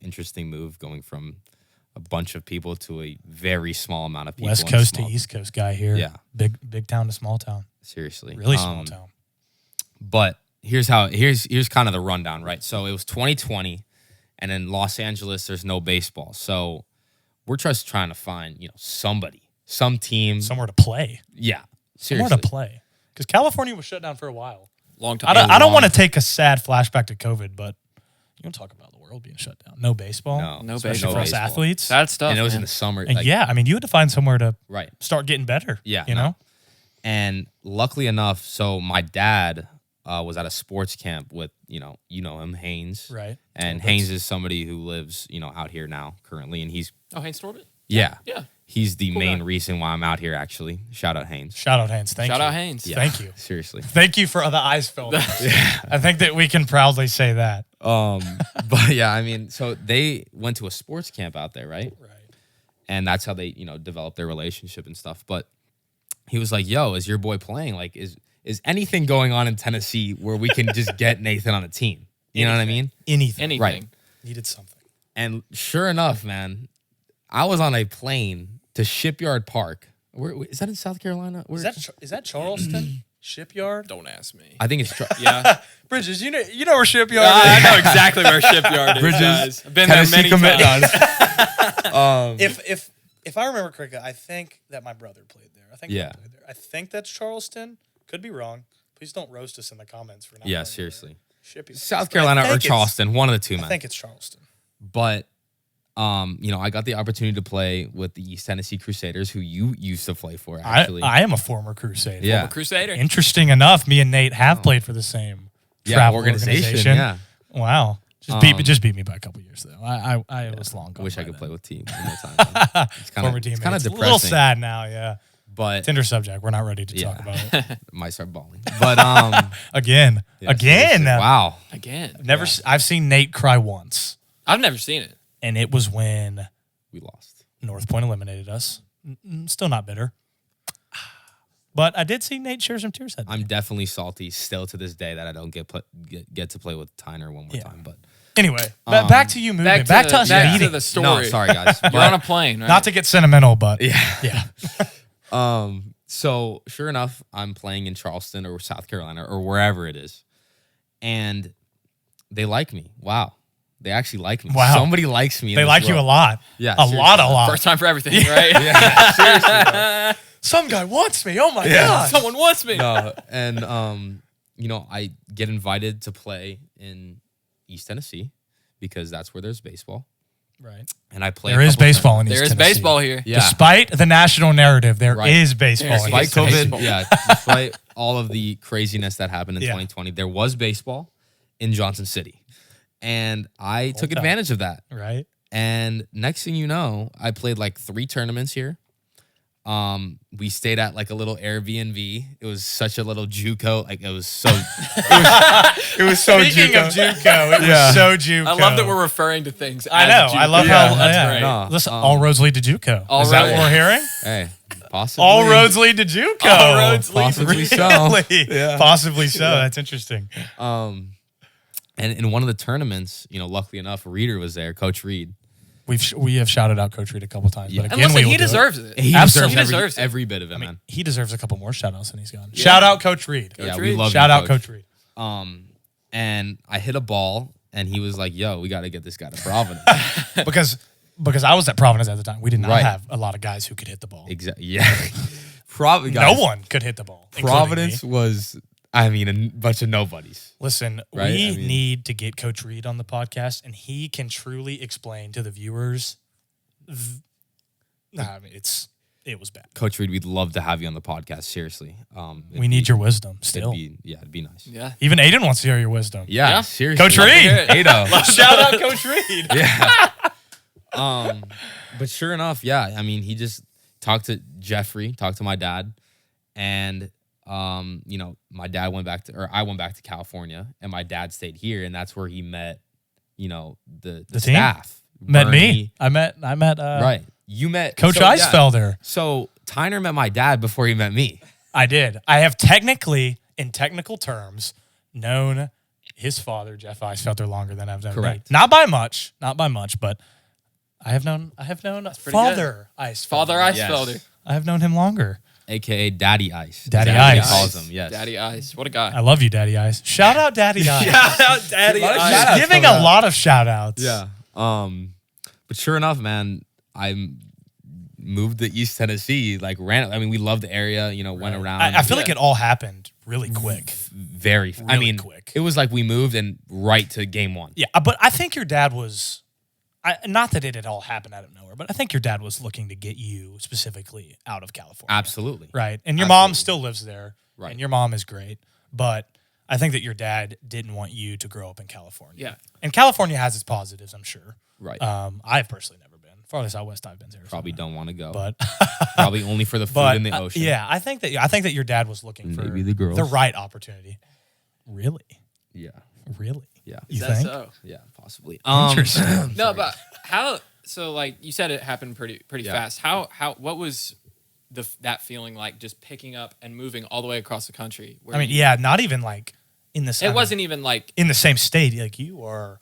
Interesting move going from a bunch of people to a very small amount of people. West in a Coast to small- East Coast guy here. Yeah. Big town to small town. Seriously, Really small town. But here's kind of the rundown, right? So it was 2020, and in Los Angeles, there's no baseball. So we're just trying to find, somebody, some team. Somewhere to play. Yeah, Somewhere seriously. to play. Because California was shut down for a while. long time. I don't want to take a sad flashback to COVID, but you don't talk about the world being shut down. No baseball. No Especially baseball. for us baseball. athletes. Sad stuff. And it was man. in the summer. And yeah, I mean, you had to find somewhere to Right. start getting better. Yeah, You no. know? And luckily enough, so my dad was at a sports camp with, him, Haynes. Right. And Haynes is somebody who lives, out here now currently. And he's, Oh, Haynes Torbett? yeah. Yeah. He's the main guy. reason why I'm out here, actually. Shout out Haynes. Shout out Haynes. Thank you. Shout out Haynes. Yeah, Thank you. Seriously. Thank you for the Eisfelder. I think that we can proudly say that. But yeah, I mean, so they went to a sports camp out there, right? Right. And that's how they, developed their relationship and stuff. But he was like, yo, is your boy playing? Like, is anything going on in Tennessee where we can just get Nathan on a team? You know what I mean? Anything. Anything. Needed something. And sure enough, man, I was on a plane to Shipyard Park. Where is that in South Carolina? Where, Is that Charleston? Shipyard? Don't ask me. I think it's Yeah. Bridges, you know where Shipyard I is. know exactly where Shipyard is. Bridges, guys. I've been Tennessee there many times. If I remember correctly, I think that my brother played there. I think Yeah. he played there. I think that's Charleston. Could be wrong. Please don't roast us in the comments for not Yeah, knowing seriously. Shipyard. South But I Carolina think or it's- Charleston, one of the two, I man. think it's Charleston. But I got the opportunity to play with the East Tennessee Crusaders, who you used to play for, actually. I am a former Crusader. Yeah. Crusader. Interesting enough, me and Nate have played for the same travel organization. Yeah. Wow. Just beat me by a couple years though. I was long gone. Wish I by could then. play with T one more time. It's kind Former of teammates. depressing. A little sad now, yeah. But Tender subject. We're not ready to talk about it. might start balling. But Again. yeah, Again. seriously. Wow. Again. I've seen Nate cry once. I've never seen it. And it was when We lost. North Point eliminated us. Still not bitter. But I did see Nate share some tears that day. I'm definitely salty still to this day that I don't get to play with Tyner one more Yeah. But Anyway, back to you moving. Back to us back meeting. to the story. no, sorry guys. You're on a plane, right? Not to get sentimental, but Yeah. yeah. So sure enough, I'm playing in Charleston or South Carolina or wherever it is, and they like me. Wow, they actually like me. Wow. Somebody likes me. in They this like you a world. lot. Yeah, a seriously. lot. First time for everything, right? Yeah, seriously. Some guy wants me. Oh my god. Someone wants me. No, and I get invited to play in East Tennessee because that's where there's baseball, Right. and I play. There is baseball in East There is Tennessee. baseball here. Yeah. Despite the national narrative, there is Right. baseball in Despite East Tennessee. COVID, yeah, despite all of the craziness that happened in Yeah. 2020, there was baseball in Johnson City, and I took time. advantage of that. Right. And next thing you know, I played like 3 tournaments here. We stayed at like a little Airbnb. It was such a little JUCO. Like it was so it was so Speaking JUCO. of JUCO, it was so JUCO. I love that we're referring to things. I as know. I JUCO. love Yeah, how that's great. No. Listen, all roads lead to JUCO. All Is that roads- what we're hearing? Hey, possibly. All roads lead to JUCO. All roads lead to Possibly so. Really? Yeah. Possibly so. That's interesting. And in one of the tournaments, luckily enough, Reeder was there, Coach Reed. We have shouted out Coach Reed a couple times, Yeah. but And again, listen, we he will do it. deserves it. He Absolutely. deserves He every deserves it. bit of it, man. He deserves a couple more shout outs than he's gotten. Shout out Coach Reed. Yeah, Coach we Reed. love Shout you, out Coach Reed. And I hit a ball, and he was like, "Yo, we got to get this guy to Providence." Because I was at Providence at the time. We did not Right. have a lot of guys who could hit the ball. Exactly. Yeah. Probably No one could hit the ball. including Providence me. was, a bunch of nobodies. Listen, Right? we I mean- need to get Coach Reed on the podcast, and he can truly explain to the viewers. It was bad. Coach Reed, we'd love to have you on the podcast. Seriously. We need your wisdom still. It'd be nice. Yeah. Even Aiden wants to hear your wisdom. Yeah, Yeah. seriously. Coach Reed. Ado. Shout out Coach Reed. Yeah. But sure enough, yeah. I mean, he just talked to Jeffrey, talked to my dad, and my dad I went back to California, and my dad stayed here, and that's where he met, the team? staff. Met Bernie. me. I met Right. You met Coach so, yeah. Eisfelder. So Tyner met my dad before he met me. I did. I have technically, in technical terms, known his father, Jeff Eisfelder, longer than I've known Correct. me. Not by much, but I have known Father Eisfelder. Father Eisfelder. Yes. I have known him longer. AKA Daddy Ice. Daddy Is that what Ice. He calls him. Yes. Daddy Ice. What a guy. I love you, Daddy Ice. Shout out Daddy Ice. Shout out Daddy A lot of Ice. shout-outs Giving coming a up. lot of shout outs. Yeah. But sure enough, man, I moved to East Tennessee. Like we love the area. Went around. I feel like Yeah. it all happened really quick. Very. Really quick. It was like we moved and right to game 1. Yeah, but I think your dad was, not that it had all happened out of nowhere, but I think your dad was looking to get you specifically out of California. Absolutely. Right. And your mom Absolutely. still lives there. Right. And your mom is great. But I think that your dad didn't want you to grow up in California. Yeah. And California has its positives, I'm sure. Right. I've personally never been. Farthest out west I've been to Arizona. Probably don't want to go. But Probably only for the food but in the ocean. yeah, I think that your dad was looking for Maybe the girls. the right opportunity. Really? Yeah. Really? Yeah. You Is that think? so? Yeah. Possibly. Interesting. No, but how? So, like you said, it happened pretty Yeah. fast. How? What was that feeling like? Just picking up and moving all the way across the country. Where I mean, yeah, not even like in the it wasn't even like in the same state. Like you are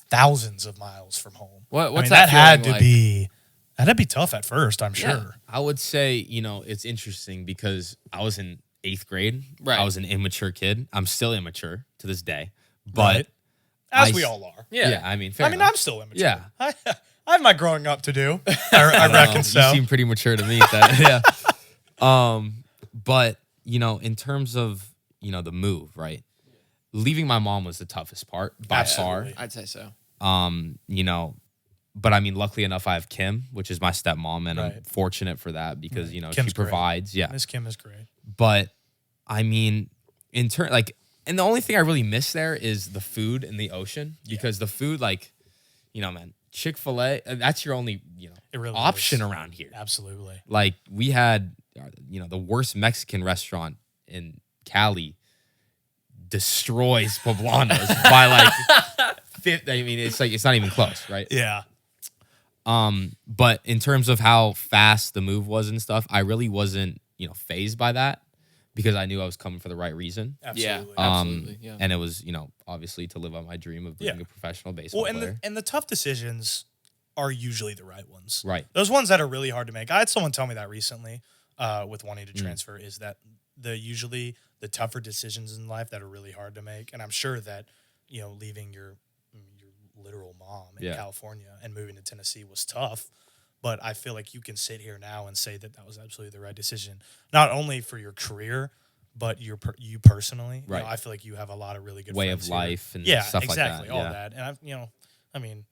thousands of miles from home. What's that that had feeling to like? that'd be tough at first, I'm Yeah. sure. I would say, it's interesting because I was in 8th grade. Right. I was an immature kid. I'm still immature to this day. But Right. As I we s- all are. Yeah. fair enough. I'm still immature. Yeah. I have my growing up to do. I I reckon so. You seem pretty mature to me. Yeah. But in terms of the move, right? Leaving my mom was the toughest part by Absolutely. I'd say so. far. But I mean, luckily enough, I have Kim, which is my stepmom, and I'm Right. fortunate for that because she Kim's great. provides. Yeah. Miss Kim is great. But I mean, and the only thing I really miss there is the food in the ocean because the food, man, Chick-fil-A, that's your only, It really option is. around here. Absolutely. Like we had, the worst Mexican restaurant in Cali destroys Poblanos by like 50. I mean, it's not even close, right? Yeah. But in terms of how fast the move was and stuff, I really wasn't, fazed by that because I knew I was coming for the right reason. Absolutely. Absolutely, yeah. And it was, obviously to live out my dream of being Yeah. a professional baseball Well, player. and the tough decisions are usually the right ones. Right. Those ones that are really hard to make. I had someone tell me that recently with wanting to transfer is that usually the tougher decisions in life that are really hard to make. And I'm sure that, leaving your literal mom in Yeah. California and moving to Tennessee was tough. But I feel like you can sit here now and say that was absolutely the right decision, not only for your career, but you personally. Right. I feel like you have a lot of really good Way friends of here. life and Yeah, stuff exactly, like that. all Yeah. that.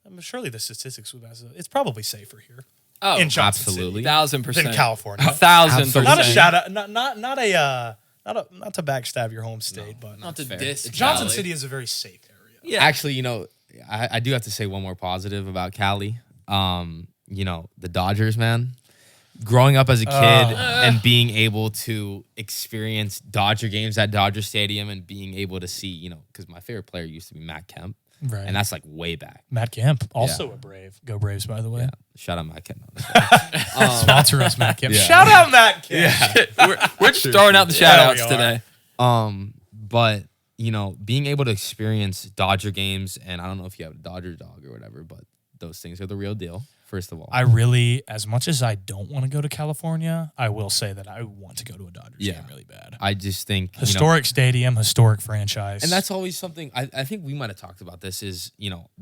And surely the statistics would it's probably safer here Oh, in Johnson Absolutely. 1,000%. City than California. 1,000%. Not a shout out, not to backstab your home state, but Not to fair. diss Johnson Cali. City is a very safe area. Yeah. Actually, I do have to say one more positive about Cali. The Dodgers, man. Growing up as a kid and being able to experience Dodger games at Dodger Stadium and being able to see, because my favorite player used to be Matt Kemp. Right. And that's like way back. Matt Kemp, also a Brave. Go Braves, by the way. Yeah. Shout out Matt Kemp. Sponsor us, Matt Kemp. Yeah. Shout out Matt Kemp. Yeah. we're just throwing out the shout outs today. But, being able to experience Dodger games, and I don't know if you have a Dodger dog or whatever, but those things are the real deal, first of all. I really, as much as I don't want to go to California, I will say that I want to go to a Dodgers game really bad. I just think historic stadium, historic franchise. And that's always something I think we might have talked about this is,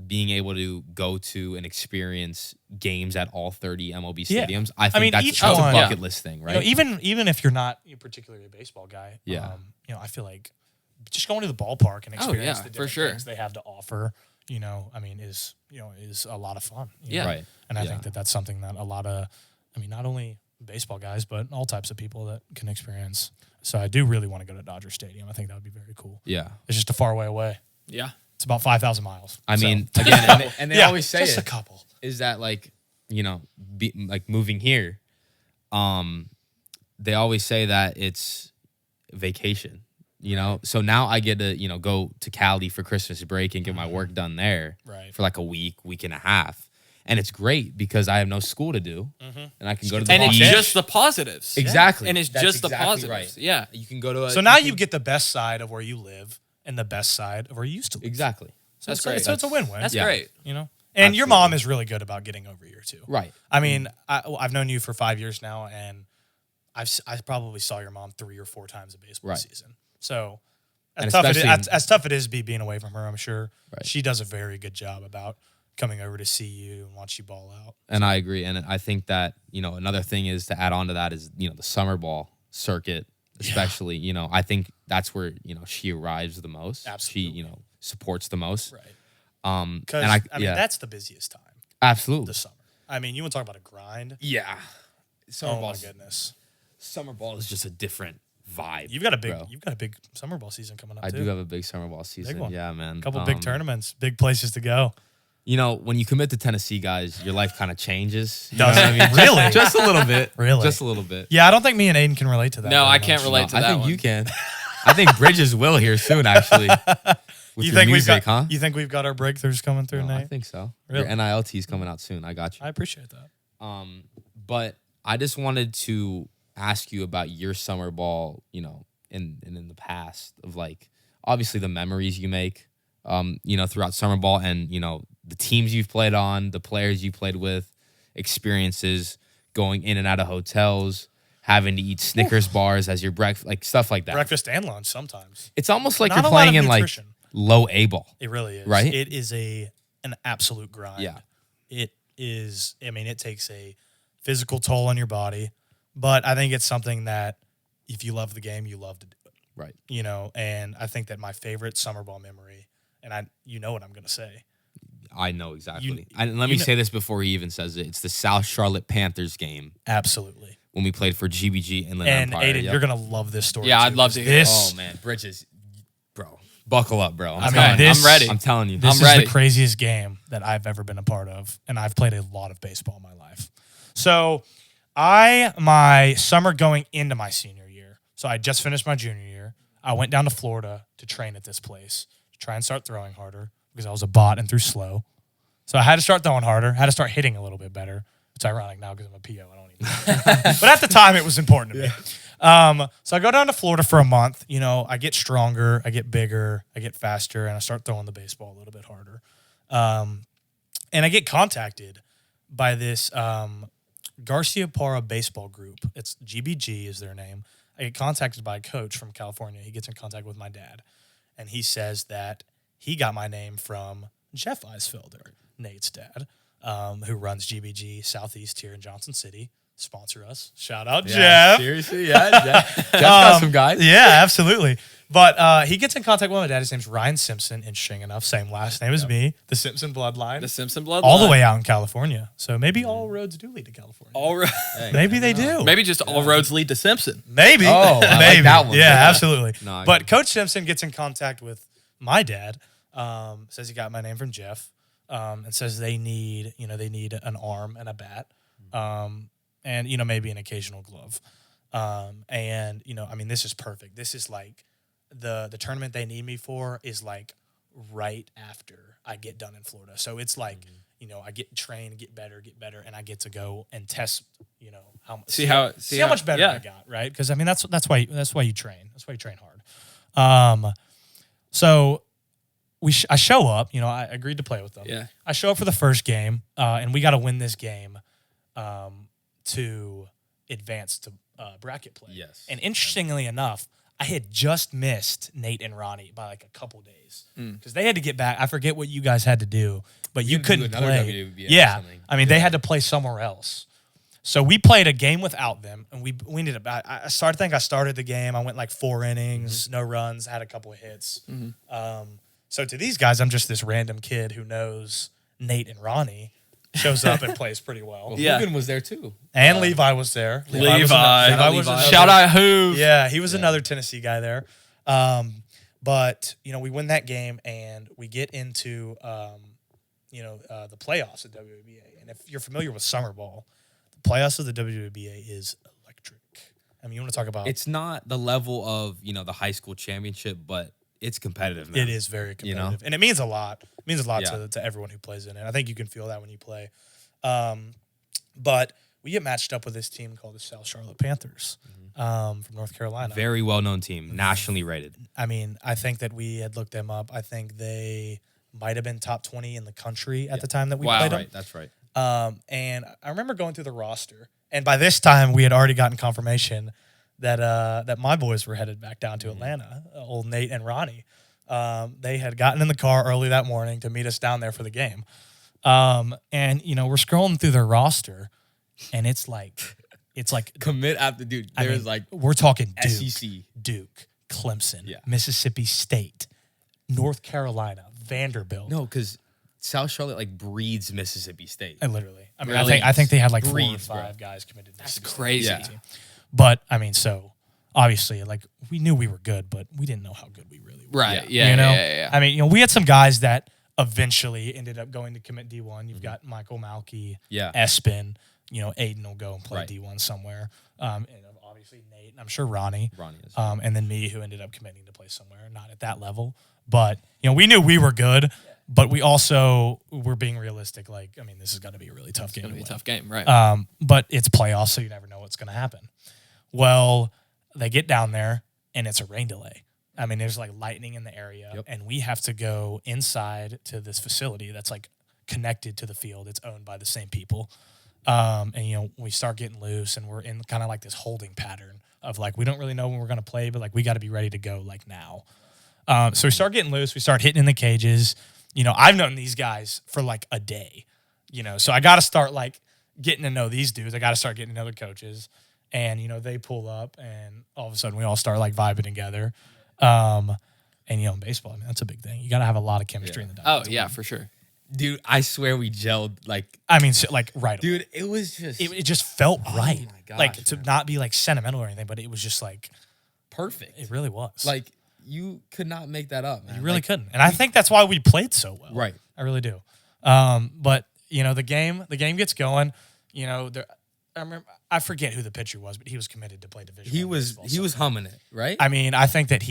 being able to go to and experience games at all 30 MLB stadiums. I think that's a bucket list thing, right? Even if you're not particularly a baseball guy, I feel like just going to the ballpark and experience the different things they have to offer, is a lot of fun. Right. And I think that that's something that a lot of, not only baseball guys, but all types of people that can experience. So I do really want to go to Dodger Stadium. I think that would be very cool. Yeah. It's just a far way away. Yeah. It's about 5,000 miles. Again, and they always say just a couple. Is that moving here, they always say that it's vacation. So now I get to, go to Cali for Christmas break and get my work done there for like a week and a half. And it's great because I have no school to do and I can go to the And beach. it's just the positives. Exactly. And it's just the positives. Right. Yeah. You can go to So now you get the best side of where you live and the best side of where you used to live. Exactly. So it's a win-win. That's great. And your mom is really good about getting over here too. Right. I mean, I've known you for 5 years now, and I probably saw your mom 3 or 4 times a baseball season. So as tough it is being away from her, I'm sure she does a very good job about coming over to see you and watch you ball out. And I agree. And I think that, another thing is to add on to that is, the summer ball circuit, especially, I think that's where, she arrives the most. Absolutely. She, supports the most. Right. Because, that's the busiest time. Absolutely. The summer. You want to talk about a grind? Yeah. Oh, my goodness. Summer ball is just a different vibe. You've got a big summer ball season coming up. I do have a big summer ball season. Big one. Yeah, man. A couple big tournaments, big places to go. When you commit to Tennessee, guys, your life kind of changes. You Does know what I mean? Really? Just a little bit. Really? Just a little bit. Yeah, I don't think me and Aiden can relate to that. No, I can't relate to that. I think one. you can. I think Bridges will here soon, actually. With your music, huh? You think we've got our breakthroughs coming through, Nate? I think so. Really? Your NIL is coming out soon. I got you. I appreciate that. But I just wanted to ask you about your summer ball, in the past of obviously the memories you make, throughout summer ball and, the teams you've played on, the players you played with, experiences, going in and out of hotels, having to eat Snickers bars as your breakfast, stuff like that. Breakfast and lunch sometimes. It's almost like Not you're a lot playing of in nutrition. low A ball. It really is. Right? It is an absolute grind. Yeah. It is. It takes a physical toll on your body, but I think it's something that if you love the game, you love to do it. Right. And I think that my favorite summer ball memory, and you know what I'm going to say. I know exactly. And let me say this before he even says it. It's the South Charlotte Panthers game. Absolutely. When we played for GBG Inland and Empire. Aiden, you're going to love this story. Yeah, too. I'd love to hear this. Oh, man. Bridges, bro. Buckle up, bro. I'm ready. I'm telling you. This I'm ready. is the craziest game that I've ever been a part of, and I've played a lot of baseball in my life. So my summer going into my senior year, so I just finished my junior year, I went down to Florida to train at this place to try and start throwing harder because I was a bot and threw slow. So I had to start throwing harder, had to start hitting a little bit better. It's ironic now because I'm a PO. I don't even but at the time, it was important to me. So I go down to Florida for a month. I get stronger, I get bigger, I get faster, and I start throwing the baseball a little bit harder. And I get contacted by this Garcia Parra baseball group. It's GBG is their name. I get contacted by a coach from California. He gets in contact with my dad, and he says that he got my name from Jeff Eisfelder, Nate's dad, who runs GBG Southeast here in Johnson City. Sponsor us. Shout out, Jeff. Seriously, yeah. Jeff got some guys. Yeah, absolutely. But he gets in contact with my dad. His name's Ryan Simpson, interesting enough. Same last name as me. The Simpson bloodline. The Simpson bloodline. All the way out in California. So maybe all roads do lead to California. All right. Maybe they do. Maybe just all roads lead to Simpson. Maybe. Oh, I like maybe. that one. Yeah, absolutely. No, but Coach Simpson gets in contact with my dad says he got my name from Jeff, and says they need an arm and a bat, and maybe an occasional glove, and this is perfect. This is like the tournament they need me for is like right after I get done in Florida, so it's like I get trained, get better, and I get to go and test how much see how much better I got, right? Because that's why you train. That's why you train hard. So I show up. I agreed to play with them. Yeah. I show up for the first game, and we got to win this game to advance to bracket play. Yes. And interestingly enough, I had just missed Nate and Ronnie by like a couple days because they had to get back. I forget what you guys had to do, but you couldn't play. Yeah, they had to play somewhere else. So we played a game without them, and we ended up. I started the game. I went like 4 innings, no runs, had a couple of hits. So to these guys, I'm just this random kid who knows Nate and Ronnie, shows up and plays pretty well. Hogan was there too. And Levi was there. Levi was another, shout out Hoove. Yeah, he was another Tennessee guy there. But we win that game and we get into the playoffs at WNBA. And if you're familiar with summer ball, the playoffs of the WNBA is electric. You want to talk about? It's not the level of the high school championship, but it's competitive, man. It is very competitive. And it means a lot. It means a lot to everyone who plays in it. I think you can feel that when you play. But we get matched up with this team called the South Charlotte Panthers from North Carolina. Very well-known team, nationally rated. I think that we had looked them up. I think they might have been top 20 in the country at the time that we played them. Right, that's right. And I remember going through the roster. And by this time, we had already gotten confirmation that my boys were headed back down to Atlanta, old Nate and Ronnie. They had gotten in the car early that morning to meet us down there for the game. And we're scrolling through their roster, and it's like Commit after dude. We're talking Duke, SEC, Duke, Clemson, Mississippi State, North Carolina, Vanderbilt. No, because South Charlotte breeds Mississippi State. Literally. Really? I think they had like Breeds, 4 or 5 guys committed to That's Mississippi crazy. State team. But so obviously, we knew we were good, but we didn't know how good we really were. Right. Yeah. We had some guys that eventually ended up going to commit D1. You've got Michael Malky, Espen. Aiden will go and play D1 somewhere. And obviously Nate, and I'm sure Ronnie is. and then me, who ended up committing to play somewhere, not at that level. But we knew we were good, but we also were being realistic. This is going to be a really tough game. It's going to be a tough game, right? But it's playoffs, so you never know what's going to happen. Well, they get down there, and it's a rain delay. There's lightning in the area, and we have to go inside to this facility that's connected to the field. It's owned by the same people. And we start getting loose, and we're in kind of this holding pattern of we don't really know when we're going to play, but we got to be ready to go now. So we start getting loose. We start hitting in the cages. I've known these guys for a day. So I got to start getting to know these dudes. I got to start getting to know the coaches. And, they pull up, and all of a sudden we all start vibing together. And, in baseball, that's a big thing. You got to have a lot of chemistry in the diamond. Oh, yeah, for sure. Dude, I swear we gelled right. Dude, it was just it just felt right. My gosh, to not be sentimental or anything, but it was just perfect. It really was. You could not make that up, man. You really couldn't. And I think that's why we played so well. Right. I really do. But the game gets going. I forget who the pitcher was, but he was committed to play division. He was humming it, right? I think that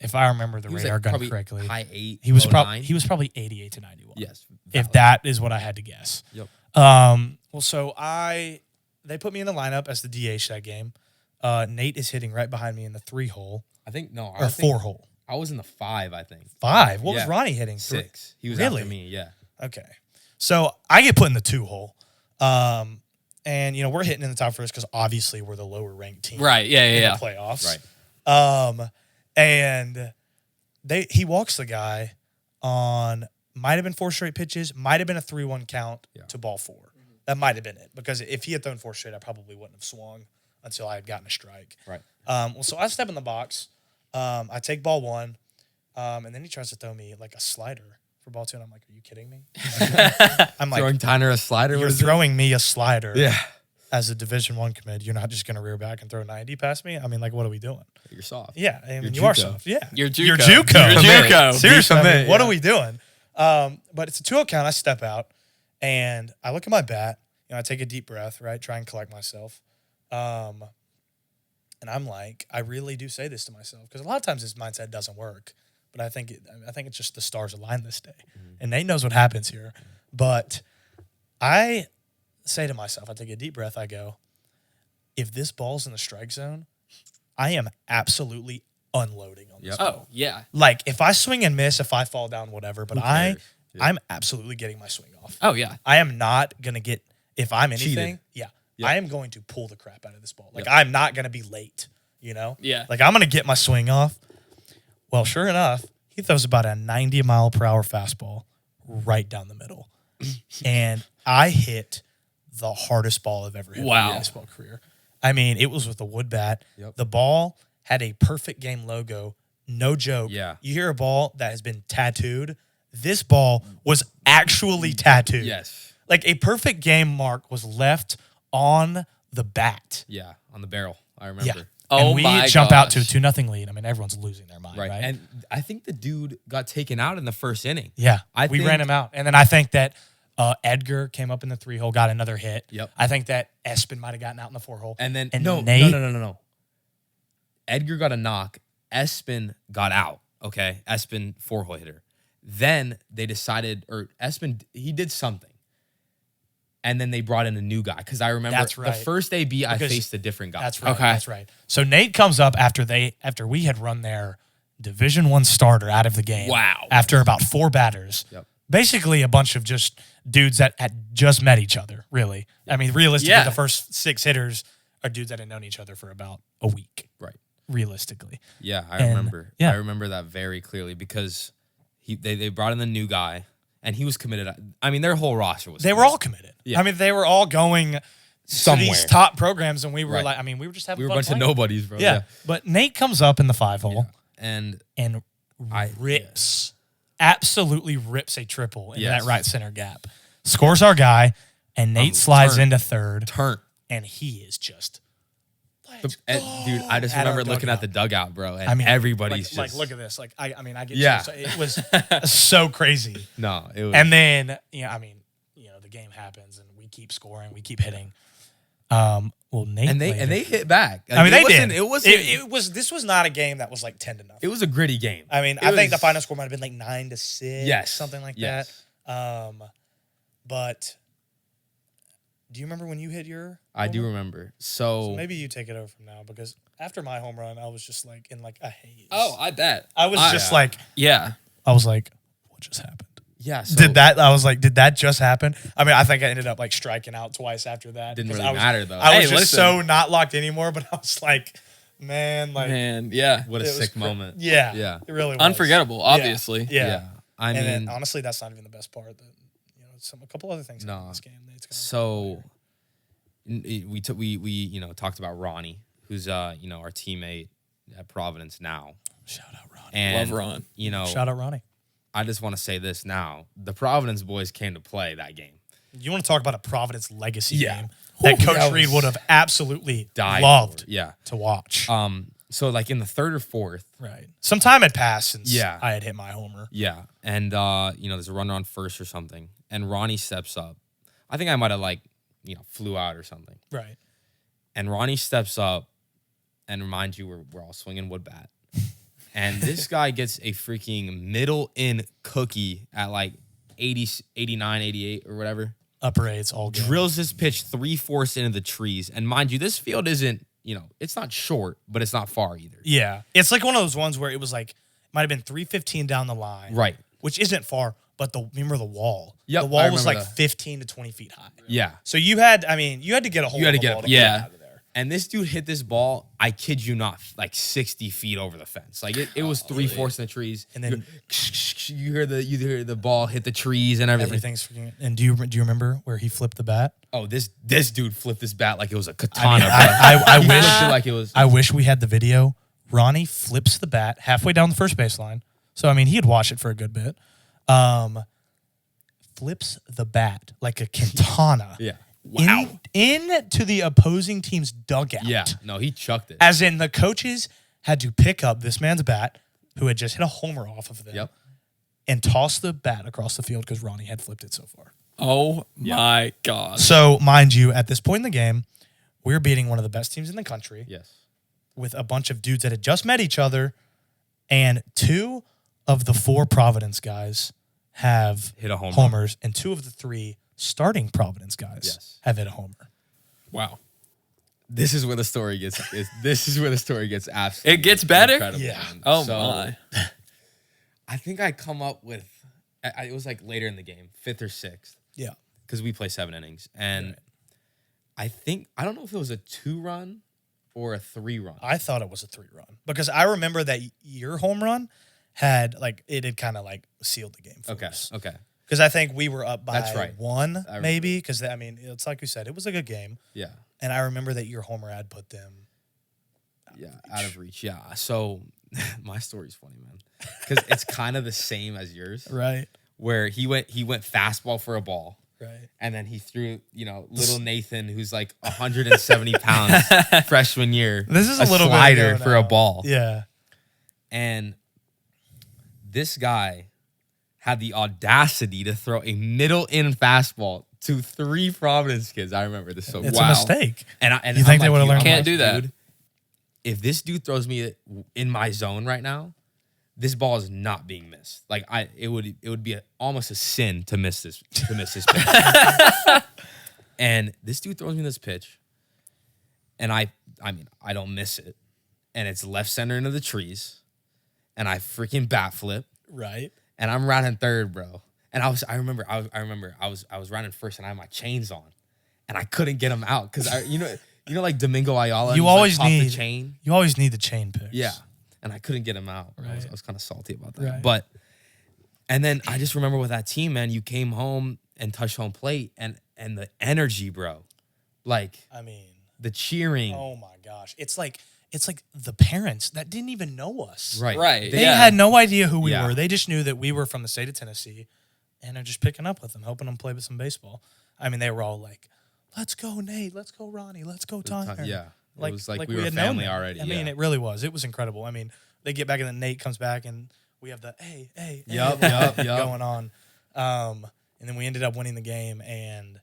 if I remember the radar gun correctly, high 8. He was probably 88 to 91. Yes. If that is what I had to guess. Yep. So they put me in the lineup as the DH that game. Nate is hitting right behind me in the 3-hole. I think 4-hole. I was in the 5, I think. 5? What was Ronnie hitting? 6. He was really? after me, yeah. Okay. So I get put in the 2-hole. And we're hitting in the top first because obviously we're the lower ranked team. Right. Yeah. In the playoffs. Right. And he walks the guy on might have been 4 straight pitches, might have been a 3-1 count to ball 4. That might have been it, because if he had thrown 4 straight, I probably wouldn't have swung until I had gotten a strike. Right. So I step in the box. I take ball 1, and then he tries to throw me a slider for ball 2, and I'm like, "Are you kidding me?" I'm throwing Tyner a slider. You're throwing me a slider. Yeah. as a Division I commit, you're not just going to rear back and throw 90 past me. I mean, like, what are we doing? You're soft. Yeah, I mean, You're you are JUCO. soft. Yeah, You're JUCO. You're JUCO. You're JUCO. Seriously, I mean, Decommit, what yeah. are we doing? But it's a 2-0 count. I step out, and I look at my bat. I take a deep breath, right? Try and collect myself. And I'm like, I really do say this to myself because a lot of times this mindset doesn't work. But I think it's just the stars aligned this day. And Nate knows what happens here. But I say to myself, I take a deep breath, I go, if this ball's in the strike zone, I am absolutely unloading on this ball. Oh, yeah. Like, if I swing and miss, if I fall down, whatever, but I'm absolutely getting my swing off. Oh, yeah. I am not going to get, if I'm anything, I am going to pull the crap out of this ball. Like, I'm not going to be late, you know? Yeah. Like, I'm going to get my swing off. Well, sure enough, he throws about a 90-mile-per-hour fastball right down the middle. And I hit the hardest ball I've ever hit in my baseball career. I mean, it was with a wood bat. Yep. The ball had a perfect game logo. No joke. Yeah. You hear a ball that has been tattooed. This ball was actually tattooed. Yes. Like a perfect game mark was left on the bat. Yeah, on the barrel. I remember. Yeah. Oh, and we my jump out to gosh. a 2-0 lead. I mean, everyone's losing their mind, right? And I think the dude got taken out in the first inning. Yeah, we ran him out. And then I think that Edgar came up in the 3-hole, got another hit. Yep. I think that Espen might have gotten out in the 4-hole. And then Nate, no. Edgar got a knock. Espen got out. Okay, Espen 4-hole hitter. Then they decided, or Espen, he did something. And then they brought in a new guy. Because I remember the first AB, I faced a different guy. That's right. Okay. That's right. So Nate comes up after we had run their Division I starter out of the game. Wow. After about 4 batters. Yep. Basically a bunch of just dudes that had just met each other, really. I mean, realistically, the first 6 hitters are dudes that had known each other for about a week. Right. Realistically. Yeah, I remember. Yeah. I remember that very clearly because they brought in the new guy and he was committed. I mean, their whole roster was. They were all committed. Yeah. I mean, they were all going somewhere to these top programs, and we were Right. we were just having We were a fun bunch of playing. nobodies, bro. Yeah. But Nate comes up in the 5-hole And rips, absolutely rips a triple into Yes. that right center gap. Scores our guy, and Nate slides turn. into third, turn. and he is just. Dude, I just At our remember looking at dugout. the dugout, bro, and I mean, everybody's like, just look at this. Like, I get Yeah. so it was so crazy. no, it was And then, the game happens, and we keep scoring, we keep hitting. Well, Nate and they hit back. I mean, Like, they did. It wasn't. This was not a game that was like 10-0. It was a gritty game. I mean, I think the final score might have been like 9-6, Yes. something like Yes. that. But do you remember when you hit your? I do home run? remember. So maybe you take it over from now because after my home run, I was just like in like a haze. Oh, I bet. I was just like, Yeah. I was like, what just happened? yeah. So Did that just happen? I mean, I think I ended up like striking out twice after that. Didn't because really matter though. I was Hey, just listen. so not locked anymore, but I was like, man, Yeah. What a it was sick moment. Yeah. Yeah. It really was. Unforgettable, obviously. Yeah. I And mean, then honestly, that's not even the best part. A couple other things happened in this game. Nate's gonna- so we talked about Ronnie, who's our teammate at Providence now. Shout out Ronnie. And Love Ron. Shout out Ronnie. I just want to say this now. The Providence boys came to play that game. You want to talk about a Providence legacy Yeah. game that Whew, Coach that Reed was- would have absolutely Died loved for it. Yeah. to watch. So like in the 3rd or 4th. Right. Some time had passed since Yeah. I had hit my homer. Yeah. And there's a runner on first or something. And Ronnie steps up. I think I might have flew out or something. Right. And Ronnie steps up, and remind you, we're all swinging wood bat. And this guy gets a freaking middle in cookie at like 80, 89, 88 or whatever. Upper A's all good. Drills this pitch 3/4 into the trees. And mind you, this field isn't, it's not short, but it's not far either. Yeah. It's like one of those ones where it was like, might have been 315 down the line. Right. Which isn't far, but remember the wall. Yep, The I wall was remember like that. 15 to 20 feet high. Yeah. So you had to get a hold You had of to the get ball it- to yeah. get out of there. And this dude hit this ball, I kid you not, like 60 feet over the fence. Like it was 3/4 in the trees. And then you hear the ball hit the trees and everything. everything's freaking. And do you remember where he flipped the bat? Oh, this dude flipped this bat like it was a katana. bro. I He wish flipped it like it was. I wish we had the video. Ronnie flips the bat halfway down the first baseline. So I mean, he had watched it for a good bit. Flips the bat like a katana. Yeah. Wow. into the opposing team's dugout. Yeah. No, he chucked it. As in, the coaches had to pick up this man's bat, who had just hit a homer off of them, Yep. and toss the bat across the field because Ronnie had flipped it so far. Oh, my God. So, mind you, at this point in the game, we're beating one of the best teams in the country Yes. with a bunch of dudes that had just met each other, and 2 of the 4 Providence guys have Hit a homer. homers, and 2 of the 3 starting Providence guys have hit a homer. Wow. This is where the story gets. This is where the story gets absolutely. It gets better? Incredible, Yeah. man. Oh, So, my. I think I come up with. It was like later in the game, 5th or 6th, Yeah. because we play 7 innings, and I don't know if it was a 2-run or a 3-run. I thought it was a 3-run because I remember that your home run had kind of sealed the game for us. Okay. Because I think we were up by That's right. 1 maybe because it's like you said, it was a good game. Yeah. And I remember that your homer had put them. Out of reach. Yeah. So my story's funny, man, because it's kind of the same as yours, Right. where he went fastball for a ball. Right. And then he threw, little Nathan, who's like 170 pounds, freshman year. This is a little bit slider ago for now. a ball. Yeah. And this guy had the audacity to throw a middle-in fastball to 3 Providence kids. I remember this so It's wow. a mistake. And You think they would've learned? Can't do that. Dude, if this dude throws me in my zone right now, this ball is not being missed. Like it would be almost a sin to miss this pitch. And this dude throws me this pitch, and I don't miss it, and it's left center into the trees, and I freaking bat flip, Right. and I'm rounding third, bro. And I remember I was rounding first, and I had my chains on, and I couldn't get them out because like Domingo Ayala. You he's, always like, off need the chain. You always need the chain picks. Yeah. And I couldn't get him out. Right. I was kind of salty about that. Right. And then I just remember with that team, man, you came home and touched home plate and the energy, bro. Like, the cheering. Oh my gosh. It's like the parents that didn't even know us. Right. Right. They had no idea who we Yeah. were. They just knew that we were from the state of Tennessee and they're just picking up with them, helping them play with some baseball. They were all like, let's go, Nate. Let's go, Ronnie. Let's go, Tyner. Yeah. It was like we were had known family them. already. It really was. It was incredible. They get back and then Nate comes back and we have the hey Yup. going on. And then we ended up winning the game and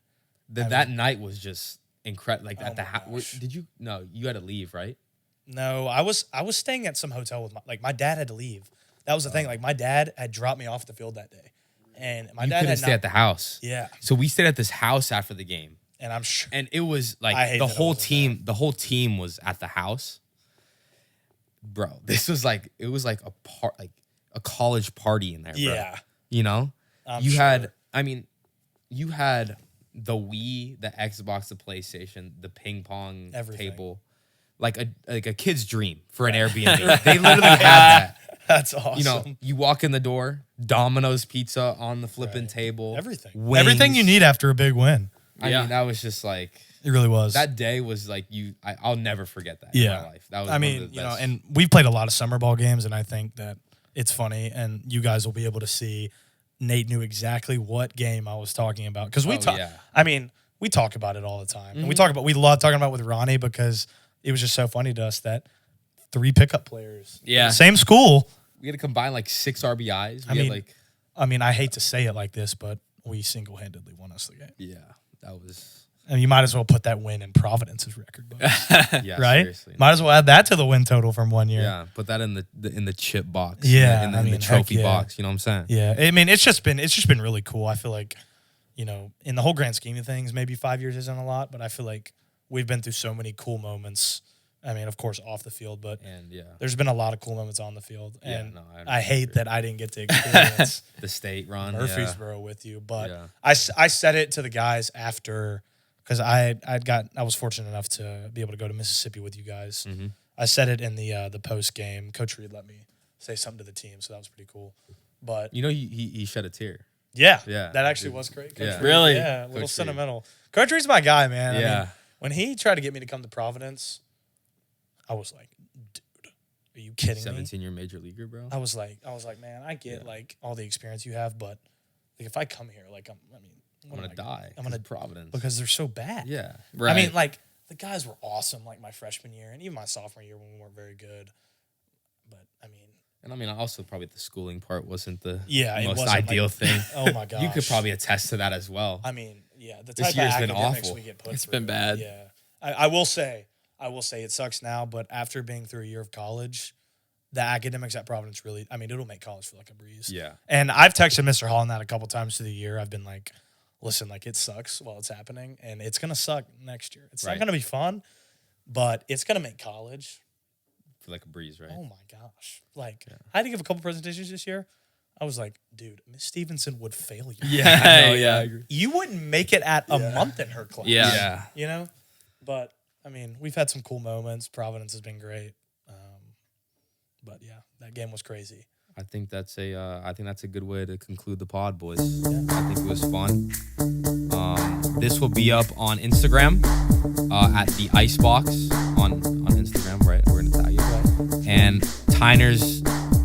That night was just incredible. Like, at the my house. gosh. Did you? No, you had to leave, right? no, I was staying at some hotel with my dad had to leave. That was the thing. Like my dad had dropped me off the field that day. And my You dad couldn't had stay at the house. Yeah. So we stayed at this house after the game. And I'm sure And it was I like hate the that I whole wasn't team was at the house. Bro, this was like a college party in there, bro. Yeah. I'm you sure. had the Wii, the Xbox, the PlayStation, the ping pong Everything. table. Like a kid's dream for an Airbnb. They literally had that. That's awesome. You walk in the door, Domino's pizza on the flipping table. Everything. wings. Everything you need after a big win. I mean, that was just like, It really was. that day was like I'll never forget that in Yeah. my life. That was one of the best. and we've played a lot of summer ball games, and I think that it's funny, and you guys will be able to see Nate knew exactly what game I was talking about. Because we talk, yeah. we talk about it all the time. And we love talking about it with Ronnie because it was just so funny to us that 3 pickup players. Yeah. Same school. We had to combine like 6 RBIs. We had I hate to say it like this, but we single-handedly won us the game. yeah, that was And you might as well put that win in Providence's record book. yeah, Right? seriously. Might as well add that to the win total from 1 year. Yeah, put that in the chip box. Yeah, in I the mean, trophy heck yeah. box. You know what I'm saying? Yeah, it's just been really cool. I feel like, in the whole grand scheme of things, maybe 5 years isn't a lot, but I feel like we've been through so many cool moments. Of course, off the field, but And yeah, there's been a lot of cool moments on the field. Yeah, And no, I I hate agree. that I didn't get to experience the state run. Murfreesboro with you. But Yeah. I said it to the guys after, because I was fortunate enough to be able to go to Mississippi with you guys. Mm-hmm. I said it in the post game. Coach Reed let me say something to the team, so that was pretty cool. But You know, he shed a tear. yeah, Yeah. that actually was great. Coach Yeah. Reed, Really? Yeah, a little Coach Reed. sentimental. Coach Reed's my guy, man. Yeah. When he tried to get me to come to Providence, I was like, dude, are you kidding me? 17-year major leaguer, bro. I was like, man, I get like all the experience you have, but like if I come here, like I'm gonna die. I'm gonna Providence because they're so bad. Yeah, Right. I mean, like the guys were awesome, like my freshman year and even my sophomore year when we weren't very good. But I mean, also probably the schooling part wasn't the it most wasn't, ideal like, thing. Oh my gosh, You could probably attest to that as well. I mean, yeah, the This type year's of been academics awful. we get put It's through. been bad. Yeah, I will say it sucks now, but after being through a year of college, the academics at Providence really, I mean, it'll make college feel like a breeze. Yeah. And I've texted Mr. Holland that a couple times through the year. I've been like, listen, like it sucks while it's happening, and it's gonna suck next year. It's Right. not gonna be fun, but it's gonna make college Feel like a breeze, right? Oh my gosh! Like I had to give a couple presentations this year. I was like, dude, Miss Stevenson would fail you. Yeah, Hey, no, yeah. I agree. You wouldn't make it at a month in her class. Yeah. Yeah. You know, but I mean, we've had some cool moments. Providence has been great. But yeah, that game was crazy. I think that's a good way to conclude the pod, boys. I think it was fun. This will be up on Instagram at the Icebox on Instagram, right? We're gonna tag it, right? And Tyner's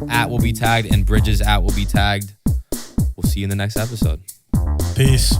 @ will be tagged and Bridges @ will be tagged. We'll see you in the next episode. Peace.